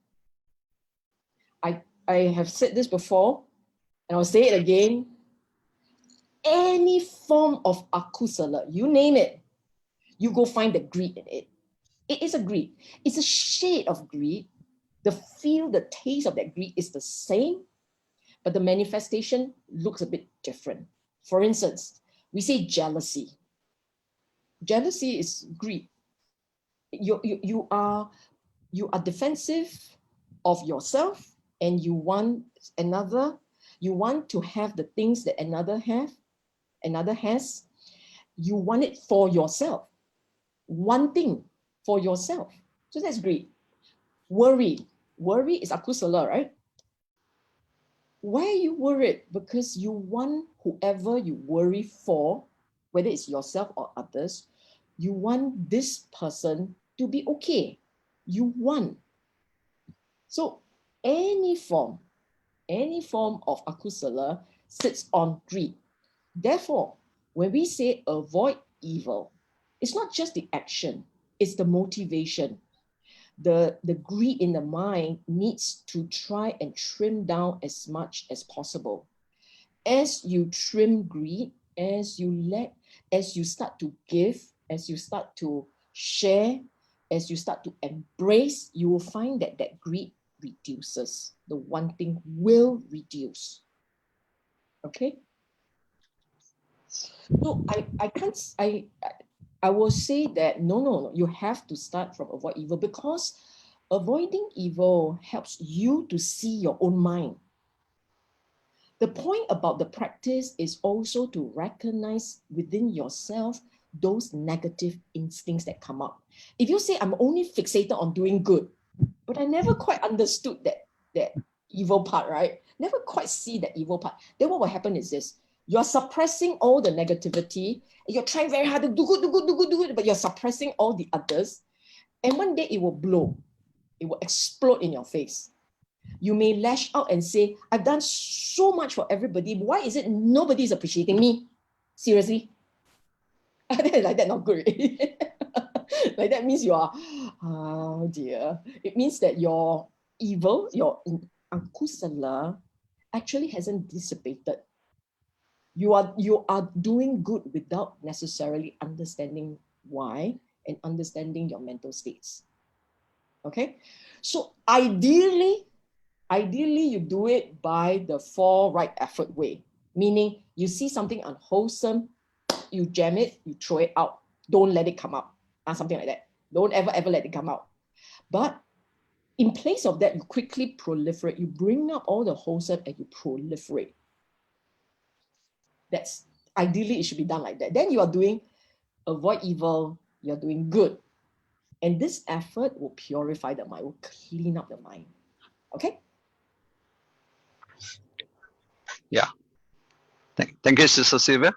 I have said this before, and I'll say it again. Any form of akusala, you name it, you go find the greed in it. It is a greed. It's a shade of greed. The feel, the taste of that greed is the same, but the manifestation looks a bit different. For instance, we say jealousy. Jealousy is greed. You are defensive of yourself, and you want to have the things that another has. You want it for yourself. One thing for yourself. So that's greed. Worry is akusala, right? Why are you worried? Because you want whoever you worry for, whether it's yourself or others, you want this person to be okay. You want. So any form of akusala sits on greed. Therefore, when we say avoid evil, it's not just the action, it's the motivation. The greed in the mind needs to try and trim down as much as possible. As you trim greed, as you start to give, as you start to share, as you start to embrace, you will find that that greed reduces. The one thing will reduce. Okay? So I will say that no, you have to start from avoid evil, because avoiding evil helps you to see your own mind. The point about the practice is also to recognize within yourself those negative instincts that come up. If you say, I'm only fixated on doing good, but I never quite understood that evil part, right? Never quite see that evil part. Then what will happen is this. You're suppressing all the negativity. You're trying very hard to do good, but you're suppressing all the others. And one day it will blow. It will explode in your face. You may lash out and say, I've done so much for everybody. Why is it nobody is appreciating me? Seriously? Like that, not good. Like that means you are, oh dear. It means that your evil, your akusala, actually hasn't dissipated. You are doing good without necessarily understanding why and understanding your mental states. Okay? So ideally, you do it by the 4 right effort way, meaning you see something unwholesome, you jam it, you throw it out. Don't let it come out. Something like that. Don't ever let it come out. But in place of that, you quickly proliferate. You bring up all the wholesome and you proliferate. That's ideally, it should be done like that. Then you are doing avoid evil, you're doing good. And this effort will purify the mind, will clean up the mind. Okay? Yeah. Thank you, Sister Sylvia.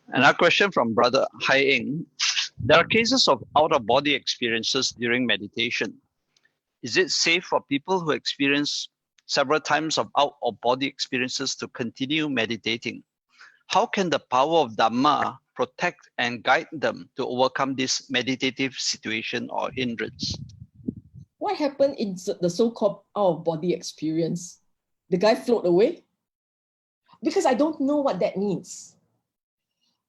Another question from Brother Hai Eng. There are cases of out-of-body experiences during meditation. Is it safe for people who experience several times of out-of-body experiences to continue meditating? How can the power of Dhamma protect and guide them to overcome this meditative situation or hindrance? What happened in the so-called out-of-body experience? The guy float away? because I don't know what that means.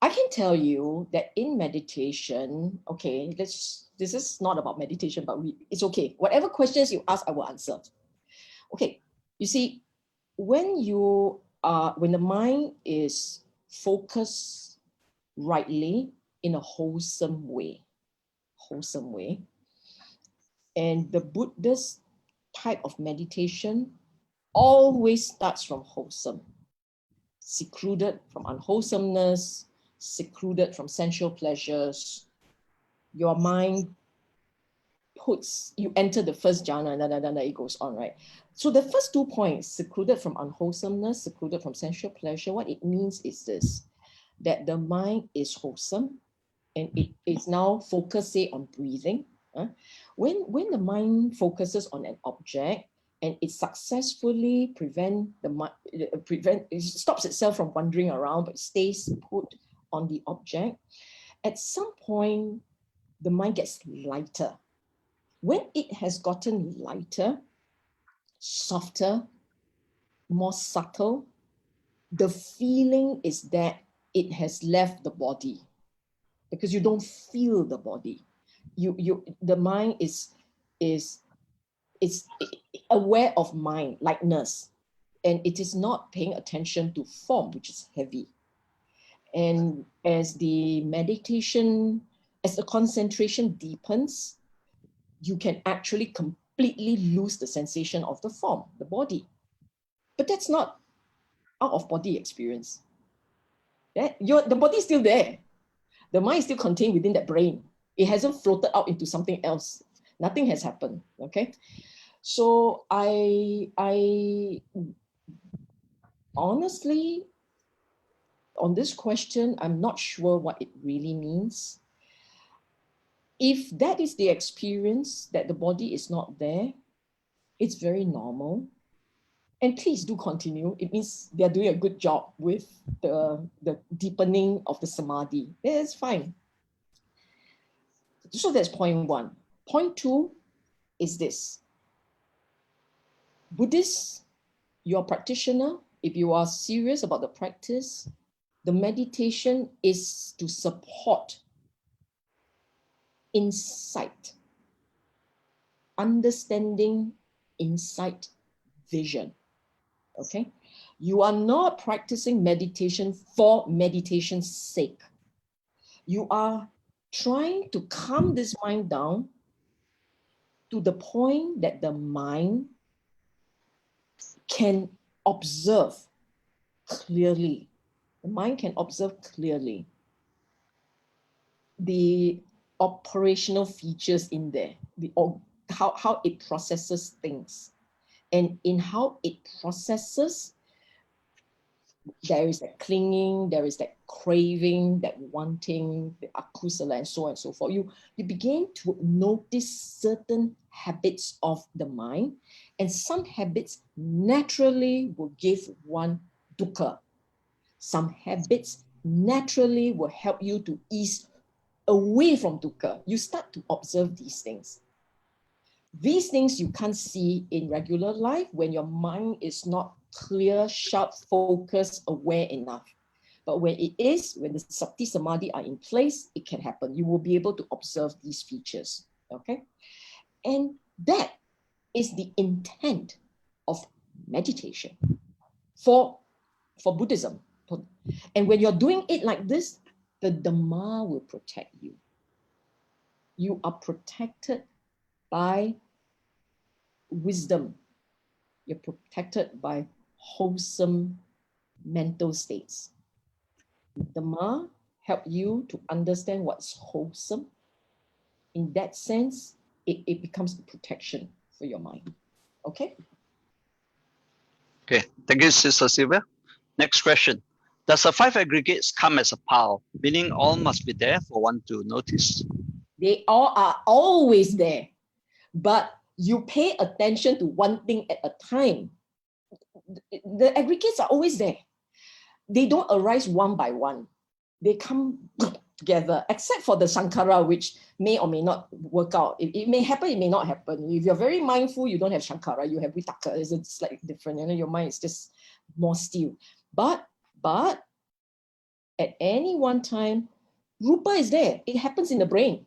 I can tell you that in meditation, okay, this is not about meditation, but it's okay. Whatever questions you ask, I will answer. Okay, you see, when the mind is focused rightly in a wholesome way, and the Buddhist type of meditation always starts from wholesome, secluded from unwholesomeness, secluded from sensual pleasures. Your mind you enter the first jhana, and it goes on, right? So the first 2 points, secluded from unwholesomeness, secluded from sensual pleasure, what it means is this, that the mind is wholesome and it is now focused, say, on breathing. When the mind focuses on an object and it successfully it stops itself from wandering around, but stays put on the object, at some point, the mind gets lighter. When it has gotten lighter, softer, more subtle, the feeling is that it has left the body, because you don't feel the body. The mind is aware of mind, lightness, and it is not paying attention to form, which is heavy. And as the concentration deepens, you can actually completely lose the sensation of the form, the body. But that's not out of body experience. The body is still there. The mind is still contained within that brain. It hasn't floated out into something else. Nothing has happened, okay? So I honestly, on this question, I'm not sure what it really means. If that is the experience, that the body is not there, it's very normal. And please do continue. It means they're doing a good job with the deepening of the samadhi. It's fine. So that's point one. Point two is this. Buddhist, you're a practitioner. If you are serious about the practice, the meditation is to support insight, understanding, insight, vision. Okay? You are not practicing meditation for meditation's sake. You are trying to calm this mind down to the point that the mind can observe clearly. The mind can observe clearly the operational features in there, how it processes things. And in how it processes, there is that clinging, there is that craving, that wanting, the akusala, and so on and so forth. You begin to notice certain habits of the mind, and some habits naturally will give one dukkha. Some habits naturally will help you to ease away from dukkha. You start to observe these things. These things you can't see in regular life when your mind is not clear, sharp, focused, aware enough. But when it is, when the Sati Samadhi are in place, it can happen. You will be able to observe these features, okay? And that is the intent of meditation for Buddhism. And when you're doing it like this, the Dhamma will protect you. You are protected by wisdom. You're protected by wholesome mental states. Dhamma help you to understand what's wholesome. In that sense, it becomes a protection for your mind. Okay? Okay, thank you, Sister Sylvia. Next question. Does the 5 aggregates come as a pile, meaning all must be there for one to notice? They all are always there, but you pay attention to one thing at a time. The aggregates are always there. They don't arise one by one. They come together, except for the Shankara, which may or may not work out. It may happen, it may not happen. If you're very mindful, you don't have Shankara, you have Vitaka. It's slightly different. Your mind is just more still. But at any one time, rupa is there. It happens in the brain.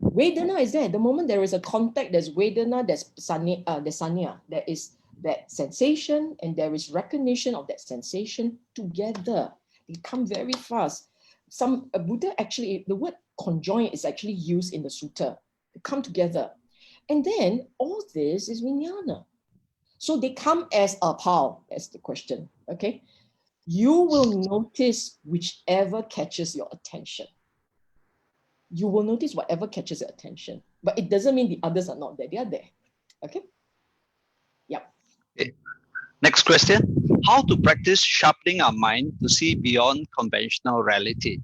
Vedana is there. The moment there is a contact, there's Vedana, there's sanya. There is that sensation and there is recognition of that sensation together. They come very fast. Buddha actually, the word conjoin is actually used in the sutta. They come together. And then all this is vijnana. So they come as a pao, that's the question, okay? You will notice whichever catches your attention. You will notice whatever catches your attention, but it doesn't mean the others are not there. They are there, okay? Yep. Okay. Next question. How to practice sharpening our mind to see beyond conventional reality?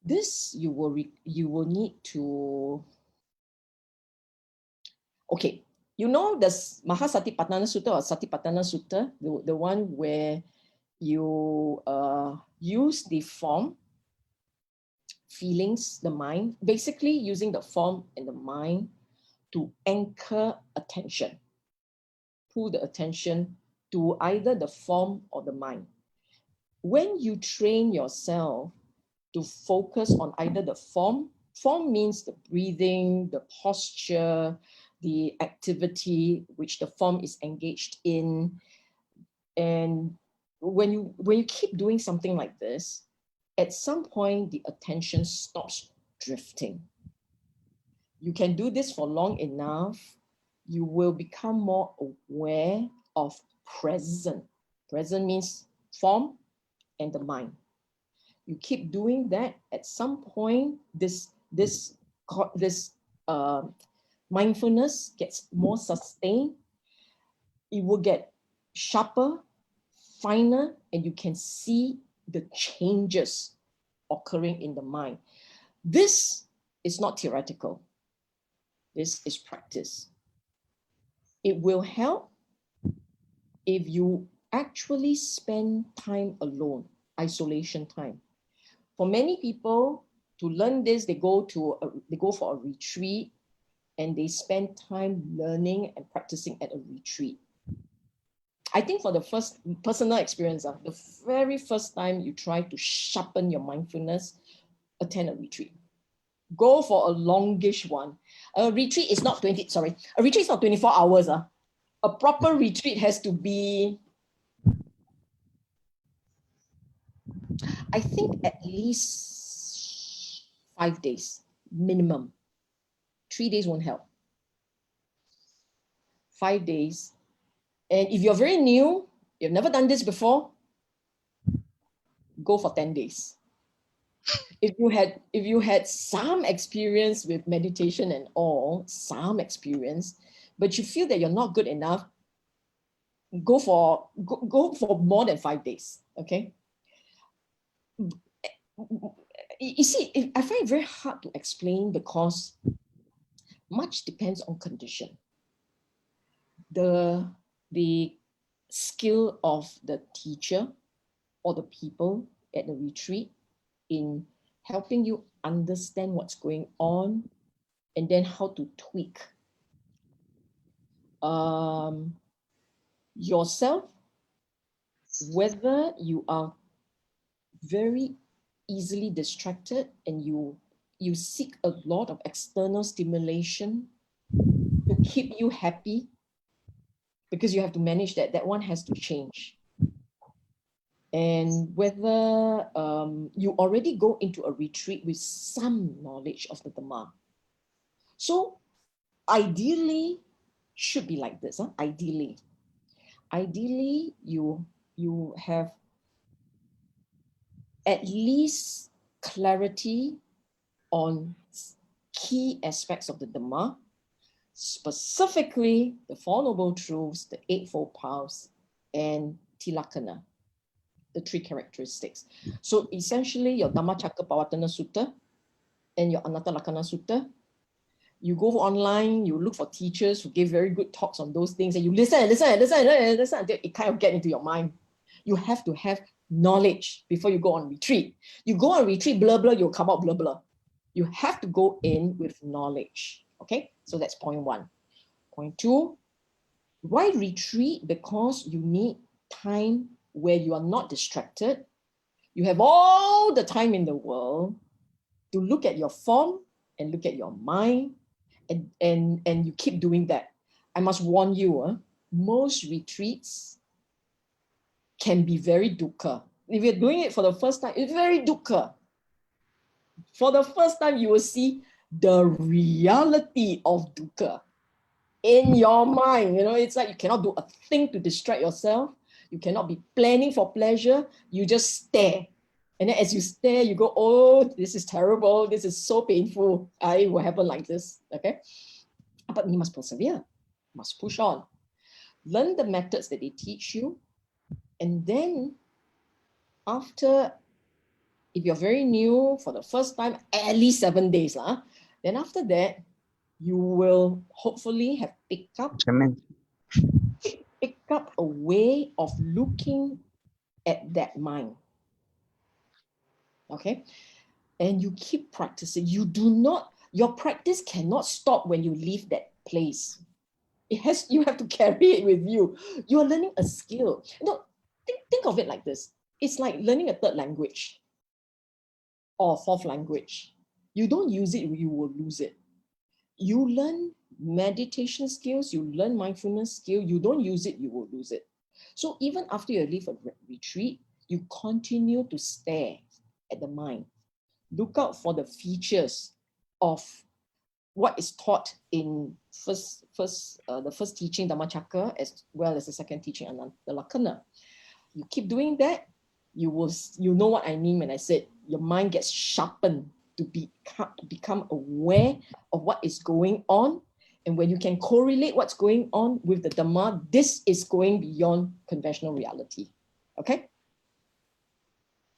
This you will need to, okay, you know the Mahasatipatthana Sutta or Satipatthana Sutta, the one where you use the form, feelings, the mind, basically using the form and the mind to anchor attention, pull the attention to either the form or the mind. When you train yourself to focus on either the form means the breathing, the posture, the activity which the form is engaged in. And when you keep doing something like this, at some point the attention stops drifting. You can do this for long enough, you will become more aware of present. Present means form and the mind. You keep doing that, at some point, this mindfulness gets more sustained. It will get sharper, finer, and you can see the changes occurring in the mind. This is not theoretical. This is practice. It will help if you actually spend time alone, isolation time. For many people, to learn this, they go for a retreat and they spend time learning and practicing at a retreat. I think for the first personal experience, the very first time you try to sharpen your mindfulness, attend a retreat. Go for a longish one. A retreat is not 24 hours. A proper retreat has to be, I think, at least 5 days minimum. 3 days won't help. 5 days. And if you're very new, you've never done this before, go for 10 days. If you had some experience with meditation and all, some experience, but you feel that you're not good enough, go for more than 5 days, okay? You see, I find it very hard to explain because much depends on condition. The skill of the teacher or the people at the retreat in helping you understand what's going on and then how to tweak yourself, whether you are very easily distracted and you seek a lot of external stimulation to keep you happy, because you have to manage that one has to change. And whether you already go into a retreat with some knowledge of the Dhamma. So ideally, should be like this. Ideally, you have at least clarity on key aspects of the Dhamma, specifically the Four Noble Truths, the Eightfold Paths, and Tilakkhana, the 3 characteristics. So essentially, your Dhammacakkappavattana Sutta and your Anattalakkana Sutta, you go online, you look for teachers who give very good talks on those things, and you listen until it kind of get into your mind. You have to have knowledge before you go on retreat. You go on retreat, blah, blah, you'll come out blah, blah. You have to go in with knowledge, okay? So that's point 1. Point 2, Why retreat? Because you need time where you are not distracted. You have all the time in the world to look at your form and look at your mind, and you keep doing that. I must warn you, most retreats can be very dukkha. If you're doing it for the first time, it's very dukkha. For the first time, you will see the reality of dukkha in your mind. You know, it's like you cannot do a thing to distract yourself. You cannot be planning for pleasure. You just stare. And then as you stare, you go, oh, this is terrible. This is so painful. It will happen like this, okay? But you must persevere, must push on. Learn the methods that they teach you. And then after, if you're very new, for the first time, at least 7 days, then after that, you will hopefully have picked up a way of looking at that mind. Okay? And you keep practicing. Your practice cannot stop when you leave that place. You have to carry it with you. You're learning a skill. Think of it like this. It's like learning a third language or fourth language. You don't use it, you will lose it. You learn meditation skills, you learn mindfulness skill, you don't use it, you will lose it. So even after you leave a retreat, you continue to stare at the mind. Look out for the features of what is taught in the first teaching, Dhammacakka, as well as the second teaching, the Lakkhana. You keep doing that, you know what I mean when I said your mind gets sharpened to become aware of what is going on. And when you can correlate what's going on with the Dhamma, this is going beyond conventional reality. Okay?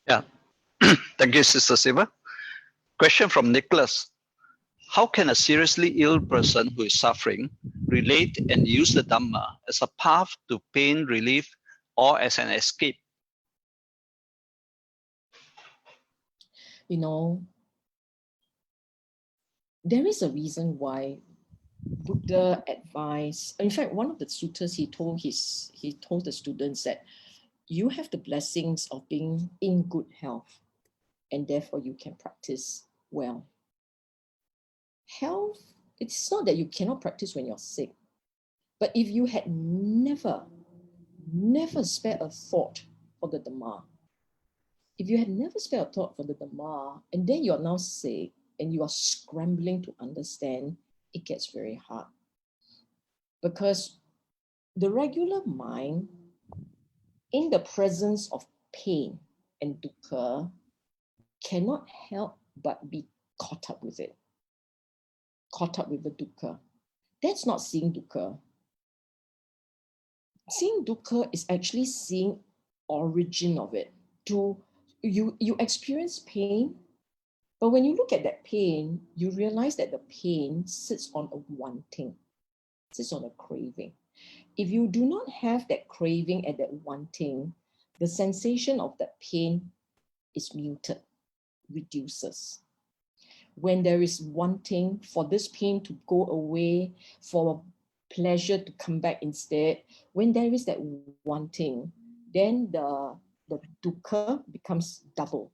Yeah. Thank you, Sister Siva. Question from Nicholas. How can a seriously ill person who is suffering relate and use the Dhamma as a path to pain relief or as an escape? You know, there is a reason why Buddha advised, in fact, one of the suttas he told the students that you have the blessings of being in good health, and therefore you can practice well. Health, it's not that you cannot practice when you're sick, but if you had never spared a thought for the Dhamma, if you had never spared a thought for the Dhamma, and then you're now sick and you are scrambling to understand, it gets very hard. Because the regular mind, in the presence of pain and dukkha, cannot help but be caught up with it, caught up with the dukkha. That's not seeing dukkha. Seeing dukkha is actually seeing origin of it. You experience pain, but when you look at that pain, you realize that the pain sits on a wanting, sits on a craving. If you do not have that craving and that wanting, the sensation of that pain is muted, reduces. When there is wanting for this pain to go away, for pleasure to come back instead, when there is that wanting, then the dukkha becomes double.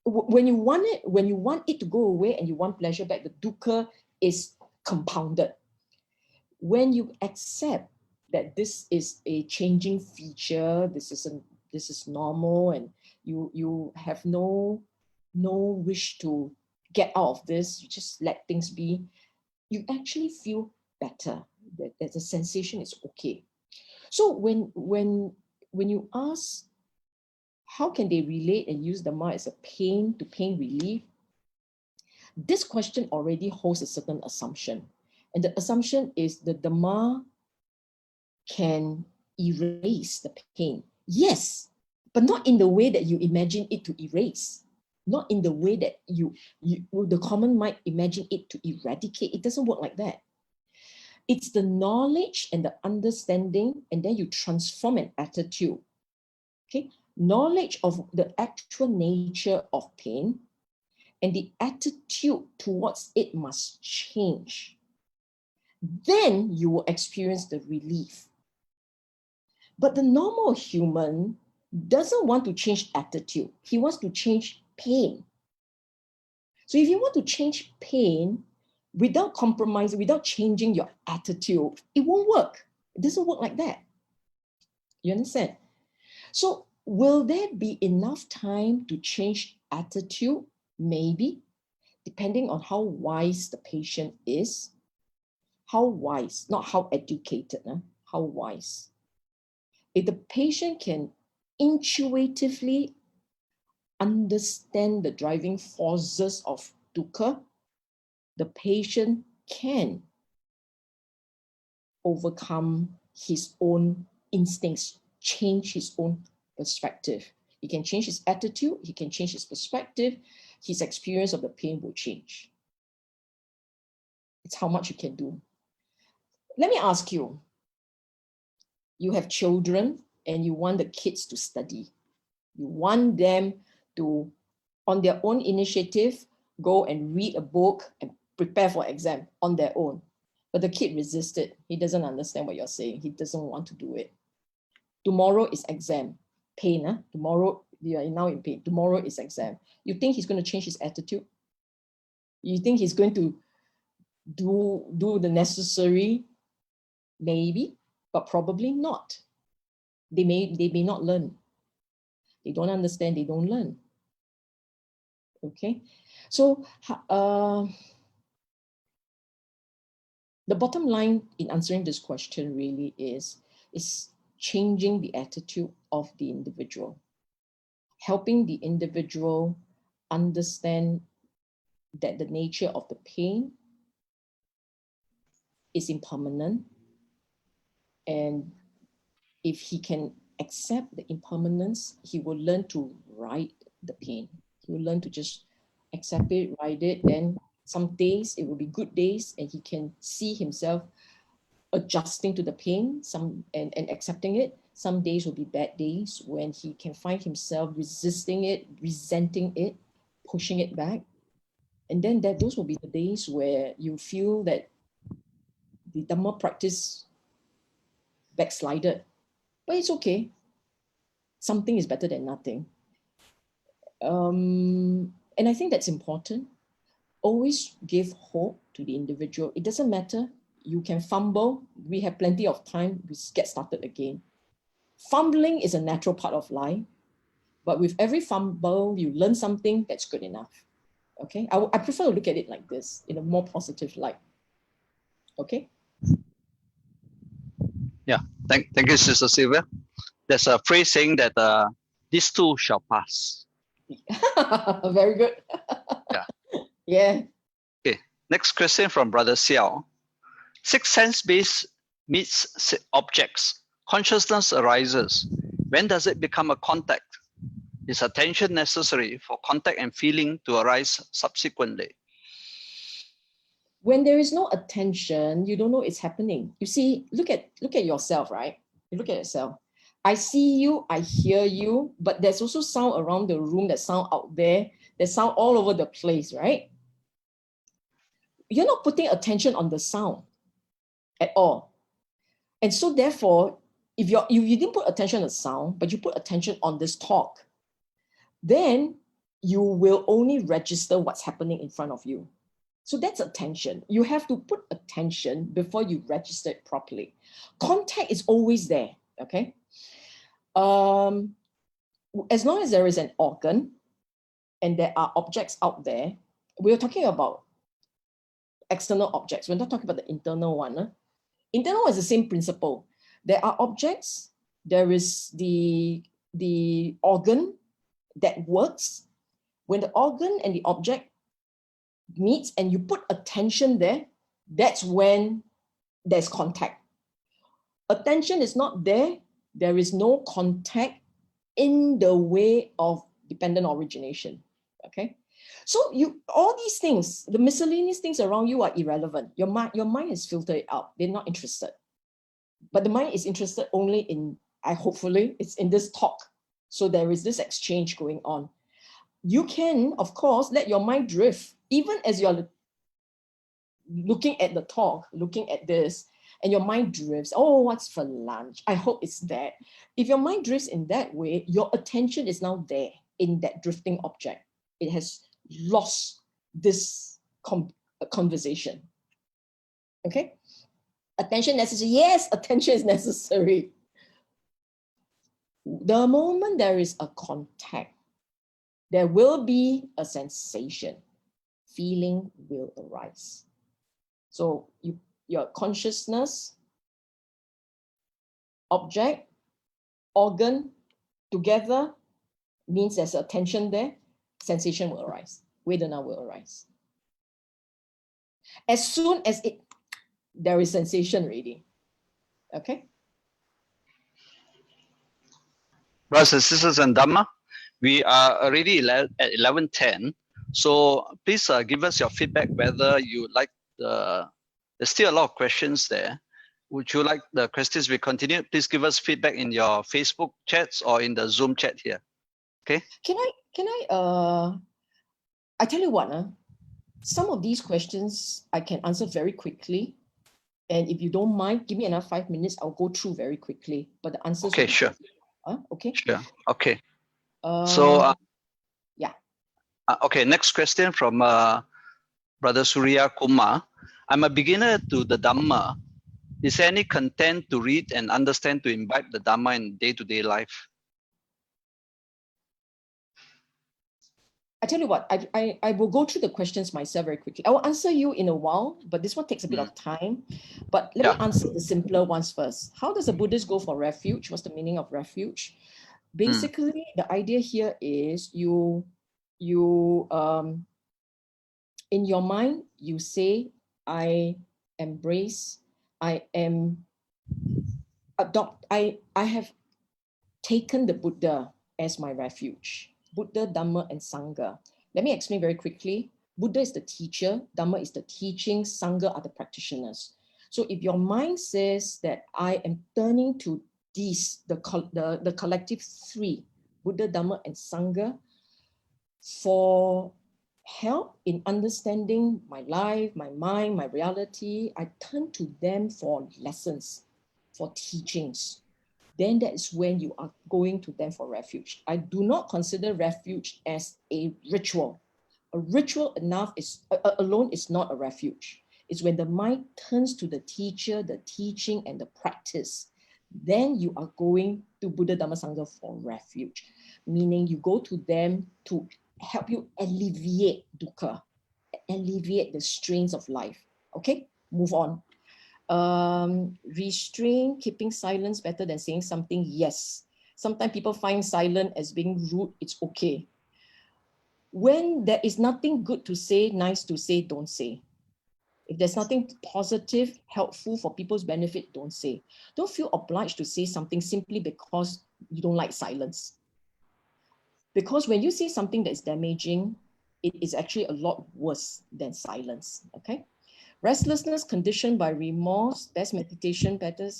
When you want it to go away and you want pleasure back, the dukkha is compounded. When you accept that this is a changing feature, this is normal, and you have no wish to get out of this, you just let things be, you actually feel better, that the sensation is okay. So when you ask, how can they relate and use Dhamma as a pain to pain relief? This question already holds a certain assumption. And the assumption is the Dhamma can erase the pain. Yes, but not in the way that you imagine it to erase. Not in the way that the common might imagine it to eradicate. It doesn't work like that. It's the knowledge and the understanding, and then you transform an attitude. Okay, knowledge of the actual nature of pain and the attitude towards it must change. then you will experience the relief. But the normal human doesn't want to change attitude. He wants to change pain. So if you want to change pain without compromising, without changing your attitude, it won't work. It doesn't work like that. You understand? So will there be enough time to change attitude? Maybe, depending on how wise the patient is. How wise, not how educated, how wise. If the patient can intuitively understand the driving forces of dukkha, the patient can overcome his own instincts, change his own perspective. He can change his attitude, he can change his perspective, his experience of the pain will change. It's how much you can do. Let me ask you, you have children and you want the kids to study. You want them to, on their own initiative, go and read a book and prepare for exam on their own. But the kid resisted. He doesn't understand what you're saying. He doesn't want to do it. Tomorrow is exam. Pain, huh? Tomorrow, you are now in pain. Tomorrow is exam. You think he's going to change his attitude? You think he's going to do the necessary? Maybe, but probably not. They may not learn. They don't understand, they don't learn. Okay, so the bottom line in answering this question really is changing the attitude of the individual, helping the individual understand that the nature of the pain is impermanent, and if he can accept the impermanence, he will learn to ride the pain. He will learn to just accept it, ride it. Then some days it will be good days, and he can see himself adjusting to the pain, and accepting it. Some days will be bad days when he can find himself resisting it, resenting it, pushing it back. And then those will be the days where you feel that the Dhamma practice backslided. But it's okay. Something is better than nothing. And I think that's important. Always give hope to the individual. It doesn't matter. You can fumble. We have plenty of time. We get started again. Fumbling is a natural part of life. But with every fumble, you learn something that's good enough. Okay? I prefer to look at it like this, in a more positive light. Okay? Yeah, thank you, Sister Sylvia. There's a phrase saying that this too shall pass. Very good. Yeah. Yeah. Okay, next question from Brother Xiao. Six sense-based meets objects. Consciousness arises. When does it become a contact? Is attention necessary for contact and feeling to arise subsequently? When there is no attention, you don't know it's happening. You see, look at yourself, right? You look at yourself. I see you, I hear you, but there's also sound around the room, there's sound out there, there's sound all over the place, right? You're not putting attention on the sound at all. And so therefore, if you didn't put attention on the sound, but you put attention on this talk, then you will only register what's happening in front of you. So that's attention. You have to put attention before you register it properly. Contact is always there, okay? As long as there is an organ and there are objects out there, we're talking about external objects. We're not talking about the internal one. Internal is the same principle. There are objects, there is the organ that works. When the organ and the object meets and you put attention there, that's when there's contact. Attention is not there, there is no contact in the way of dependent origination, okay? So all these things, the miscellaneous things around you are irrelevant. Your mind has filtered it out. They're not interested. But the mind is interested only in, hopefully, it's in this talk. So there is this exchange going on. You can, of course, let your mind drift, even as you're looking at the talk, looking at this, and your mind drifts, oh, what's for lunch? I hope it's that. If your mind drifts in that way, your attention is now there in that drifting object. It has lost this conversation. Okay? Attention necessary. Yes, attention is necessary. The moment there is a contact, there will be a sensation. Feeling will arise. So your consciousness, object, organ together means there's attention there, sensation will arise, Vedana will arise. As soon as there is sensation already, okay? Brothers and sisters and Dhamma, we are already at 11:10. So please give us your feedback whether you like there's still a lot of questions there. Would you like the questions we continue? Please give us feedback in your Facebook chats or in the Zoom chat here. Okay? I tell you what, some of these questions I can answer very quickly. And if you don't mind, give me another 5 minutes, I'll go through very quickly. But the answers Okay, sure. Okay. Sure. Okay. Yeah. Okay, next question from Brother Surya Kumar. I'm a beginner to the Dhamma. Is there any content to read and understand to imbibe the Dhamma in day-to-day life? I tell you what, I will go through the questions myself very quickly. I will answer you in a while, but this one takes a bit of time. But let me answer the simpler ones first. How does a Buddhist go for refuge? What's the meaning of refuge? Basically, the idea here is you in your mind, you say, I embrace, I have taken the Buddha as my refuge. Buddha, Dhamma, and Sangha. Let me explain very quickly. Buddha is the teacher, Dhamma is the teaching, Sangha are the practitioners. So if your mind says that I am turning to these, the collective three, Buddha, Dhamma, and Sangha, for help in understanding my life, my mind, my reality, I turn to them for lessons, for teachings. Then that is when you are going to them for refuge. I do not consider refuge as a ritual. A ritual alone is not a refuge. It's when the mind turns to the teacher, the teaching, and the practice. Then you are going to Buddha, Dhamma, Sangha for refuge. Meaning you go to them to help you alleviate dukkha, alleviate the strains of life. Okay, move on. Restrain, keeping silence better than saying something, yes. Sometimes people find silent as being rude, it's okay. When there is nothing good to say, nice to say, don't say. If there's nothing positive, helpful for people's benefit, don't say. Don't feel obliged to say something simply because you don't like silence. Because when you say something that's damaging, it is actually a lot worse than silence, okay? Restlessness conditioned by remorse, best meditation, better,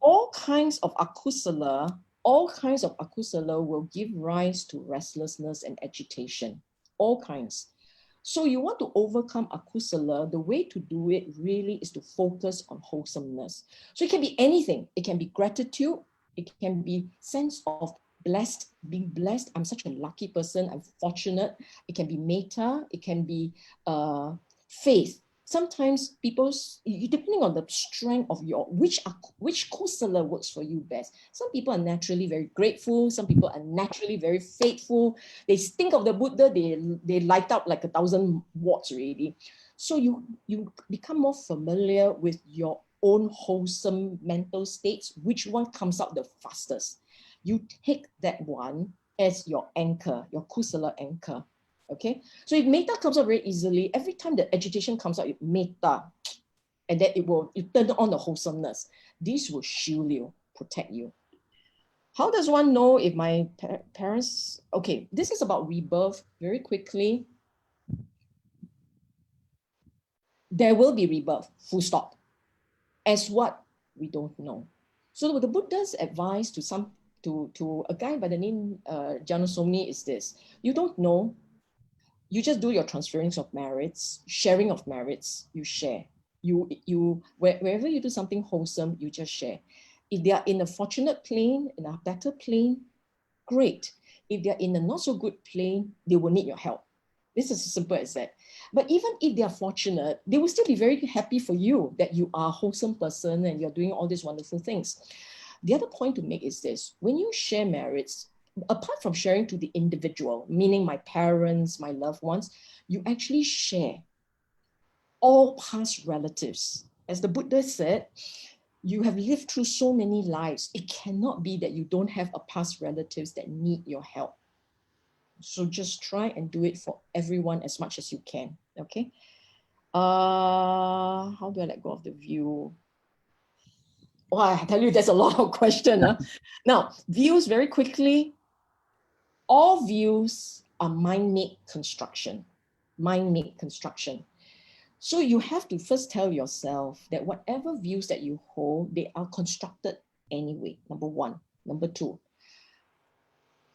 all kinds of akusala will give rise to restlessness and agitation, all kinds. So you want to overcome akusala, the way to do it really is to focus on wholesomeness. So it can be anything. It can be gratitude. It can be sense of being blessed. I'm such a lucky person. I'm fortunate. It can be metta. It can be faith. Sometimes depending on the strength of which kusala works for you best. Some people are naturally very grateful. Some people are naturally very faithful. They think of the Buddha, they light up like 1,000 watts already. So you become more familiar with your own wholesome mental states. Which one comes out the fastest? You take that one as your anchor, your kusala anchor. Okay, so if metta comes out very easily, every time the agitation comes out, metta, and then you turn on the wholesomeness. This will shield you, protect you. How does one know if my parents, okay, this is about rebirth very quickly. There will be rebirth, full stop. As what? We don't know. So the Buddha's advice to a guy by the name Janusomni is this: you don't know. you just do your transference of merits, sharing of merits, you share. Wherever you do something wholesome, you just share. If they are in a fortunate plane, in a better plane, great. If they're in a not so good plane, they will need your help. This is as simple as that. But even if they are fortunate, they will still be very happy for you that you are a wholesome person and you're doing all these wonderful things. The other point to make is this: when you share merits, apart from sharing to the individual, meaning my parents, my loved ones, you actually share all past relatives. As the Buddha said, you have lived through so many lives. It cannot be that you don't have a past relatives that need your help. So just try and do it for everyone as much as you can, okay? How do I let go of the view? Oh, I tell you, there's a lot of questions. Huh? Now, views very quickly. All views are mind-made construction. Mind-made construction. So you have to first tell yourself that whatever views that you hold, they are constructed anyway, number one. Number two,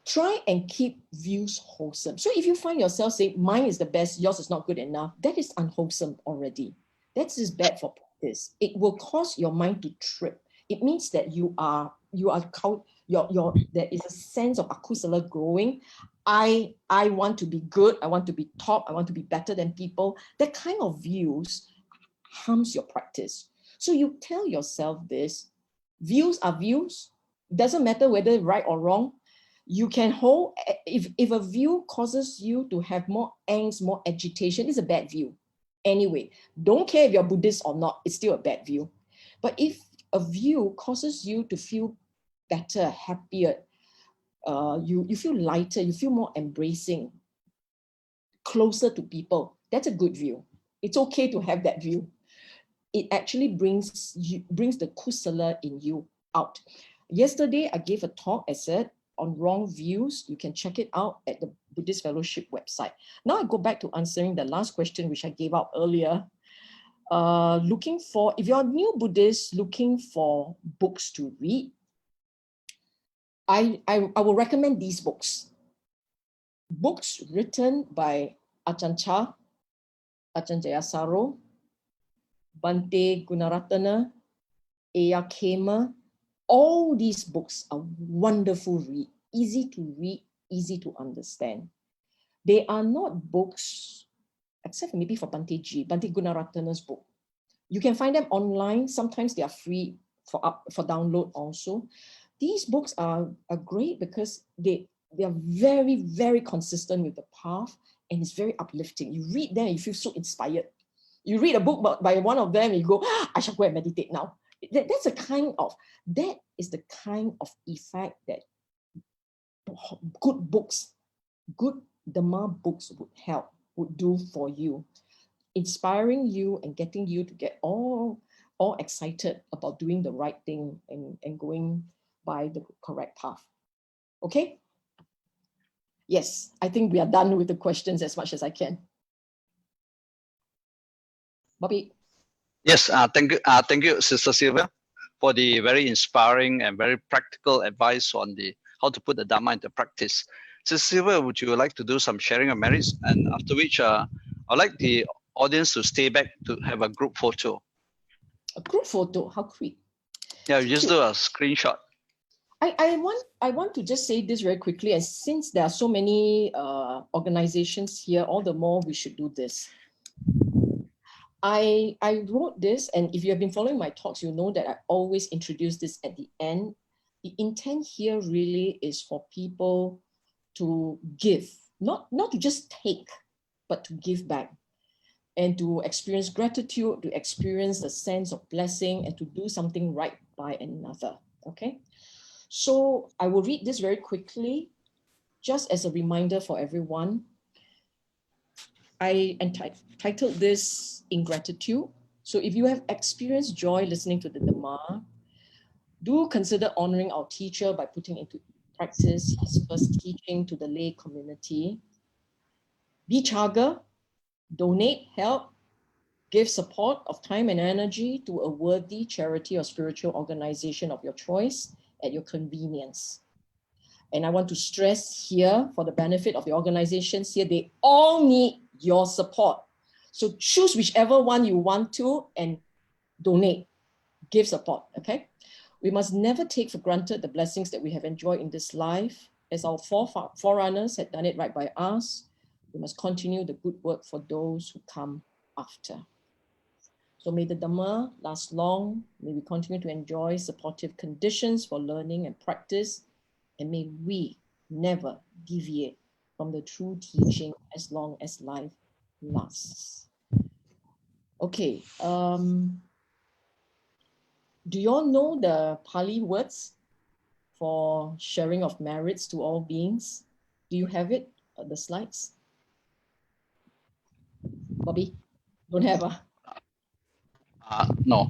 try and keep views wholesome. So if you find yourself saying, mine is the best, yours is not good enough, that is unwholesome already. That's just bad for practice. It will cause your mind to trip. It means that there is a sense of akusala growing. I want to be good, I want to be top, I want to be better than people. That kind of views harms your practice. So you tell yourself this: views are views. Doesn't matter whether right or wrong. You can hold, if a view causes you to have more angst, more agitation, it's a bad view. Anyway, don't care if you're Buddhist or not, it's still a bad view. But if a view causes you to feel better, happier, you feel lighter, you feel more embracing, closer to people, that's a good view. It's okay to have that view. It actually brings the kusala in you out. Yesterday, I gave a talk, I said, on wrong views. You can check it out at the Buddhist Fellowship website. Now I go back to answering the last question, which I gave out earlier. If you're a new Buddhist looking for books to read, I will recommend these books. Books written by Ajahn Chah, Ajahn Jayasaro, Bante Gunaratana, Eya Khema. All these books are wonderful read, easy to understand. They are not books, except maybe for Bante Gunaratana's book. You can find them online. Sometimes they are free for download also. These books are great because they are very, very consistent with the path, and it's very uplifting. You read them, you feel so inspired. You read a book by one of them, you go, I shall go and meditate now. That is the kind of effect that good books, good Dhamma books would do for you, inspiring you and getting you to get all excited about doing the right thing and going by the correct path. Okay? Yes, I think we are done with the questions as much as I can. Bobby? Yes, thank you, Sister Sylvia, for the very inspiring and very practical advice on how to put the Dhamma into practice. Sister Sylvia, would you like to do some sharing of merits? And after which, I'd like the audience to stay back to have a group photo. A group photo? How quick? Yeah, you just do a screenshot. I want to just say this very quickly, and since there are so many organizations here, all the more we should do this. I wrote this, and if you have been following my talks, you know that I always introduce this at the end. The intent here really is for people to give, not to just take, but to give back, and to experience gratitude, to experience a sense of blessing, and to do something right by another, okay? So I will read this very quickly, just as a reminder for everyone. I entitled this Ingratitude. So if you have experienced joy listening to the Dhamma, do consider honoring our teacher by putting into practice his first teaching to the lay community. Be chaga, donate, help, give support of time and energy to a worthy charity or spiritual organization of your choice at your convenience. And I want to stress here, for the benefit of the organizations here, they all need your support. So choose whichever one you want to and donate, give support, okay? We must never take for granted the blessings that we have enjoyed in this life. As our forerunners had done it right by us, we must continue the good work for those who come after. So may the Dhamma last long. May we continue to enjoy supportive conditions for learning and practice. And may we never deviate from the true teaching as long as life lasts. Okay. Do you all know the Pali words for sharing of merits to all beings? Do you have it, the slides? Bobby, don't have? No.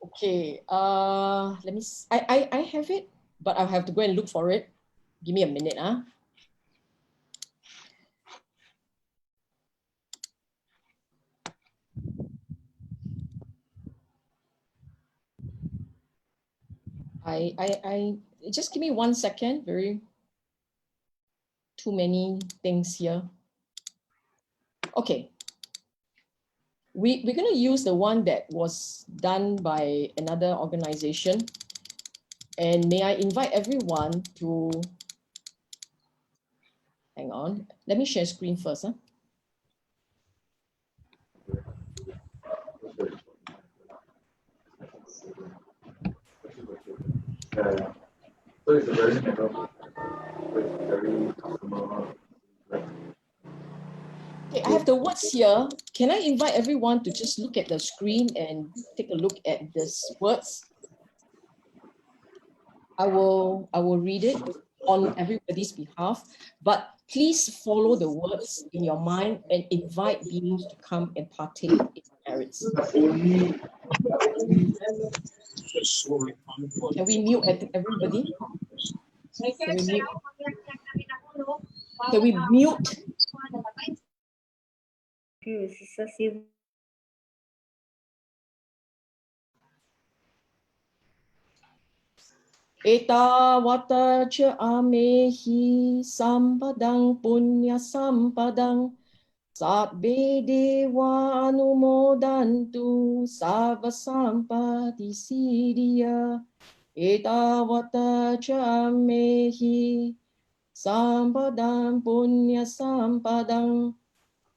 Okay, let me, I have it, but I'll have to go and look for it. Give me a minute. I just give me 1 second. Too many things here. Okay. We're going to use the one that was done by another organization. And may I invite everyone to, hang on, let me share screen first. So it's a very narrow, very Okay, I have the words here. Can I invite everyone to just look at the screen and take a look at these words? I will read it on everybody's behalf, but please follow the words in your mind and invite beings to come and partake in merits. Can we mute everybody? Can we mute? Can we mute? Etawata cha amehi sampadang punya sampadang sabbe dewa anumodantu sabba sampati siddhya. Etawata cha amehi sampadang punya sampadang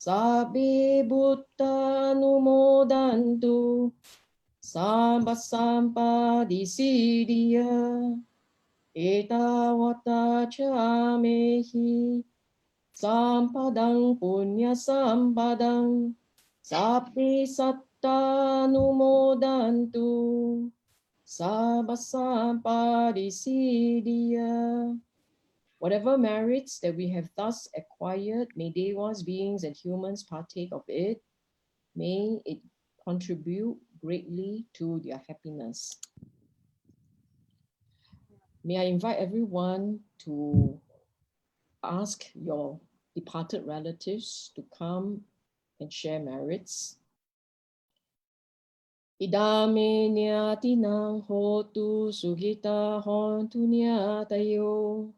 sabbe buddha anumodantu sabba sampati siddhya. Etawata cha amehi sampadang punya sampadang sabbe satta numodantu sabba sampati siddhya. Whatever merits that we have thus acquired, may devas, beings, and humans partake of it. May it contribute greatly to their happiness. May I invite everyone to ask your departed relatives to come and share merits. Idame nyatinang hotu sugita hontu nyatayo.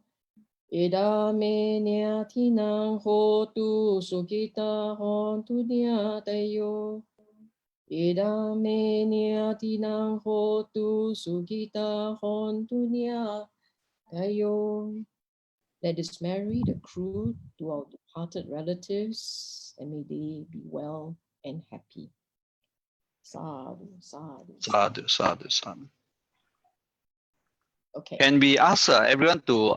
Idame nyatinang hotu sugita hontu nyatayo. Idame nyatinang hotu sugita hontu nyatayo. Let us marry the accrue to our departed relatives, and may they be well and happy. Sadhu, sadhu. Sadhu, sadhu, sadhu. Okay. Can we ask everyone to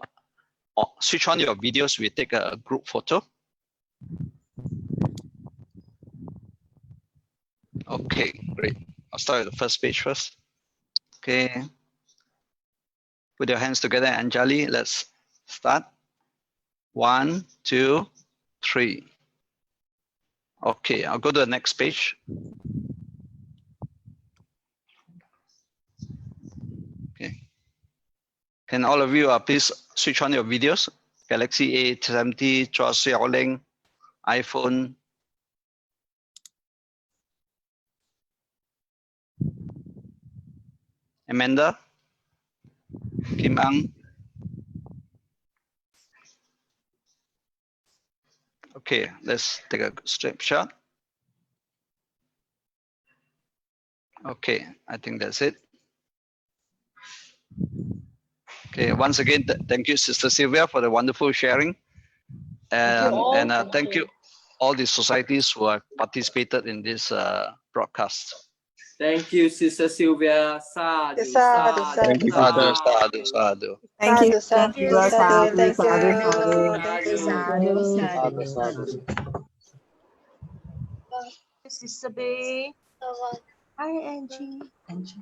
switch on your videos? We take a group photo. Okay, great. I'll start with the first page first. Okay. Put your hands together, Anjali. Let's start. 1, 2, 3. Okay, I'll go to the next page. Okay. Can all of you please switch on your videos? Galaxy A70, Chua Xiaoling, iPhone. Amanda, Kim Ang, Okay, let's take a snapshot. Okay, I think that's it. Okay, once again, thank you, Sister Sylvia, for the wonderful sharing. Thank you all. And thank you all the societies who have participated in this broadcast. Thank you, Sister Sylvia. Sadhu, Sadhu, sadhu, Thank you, Sadhu, sister. sadhu, sadhu. Thank you, Sadhu, Sadhu, sadhu, thank sadhu, you. thank you, Sadhu. sadhu, Sadhu, sadhu. Sister B. Hi, Angie. Angie.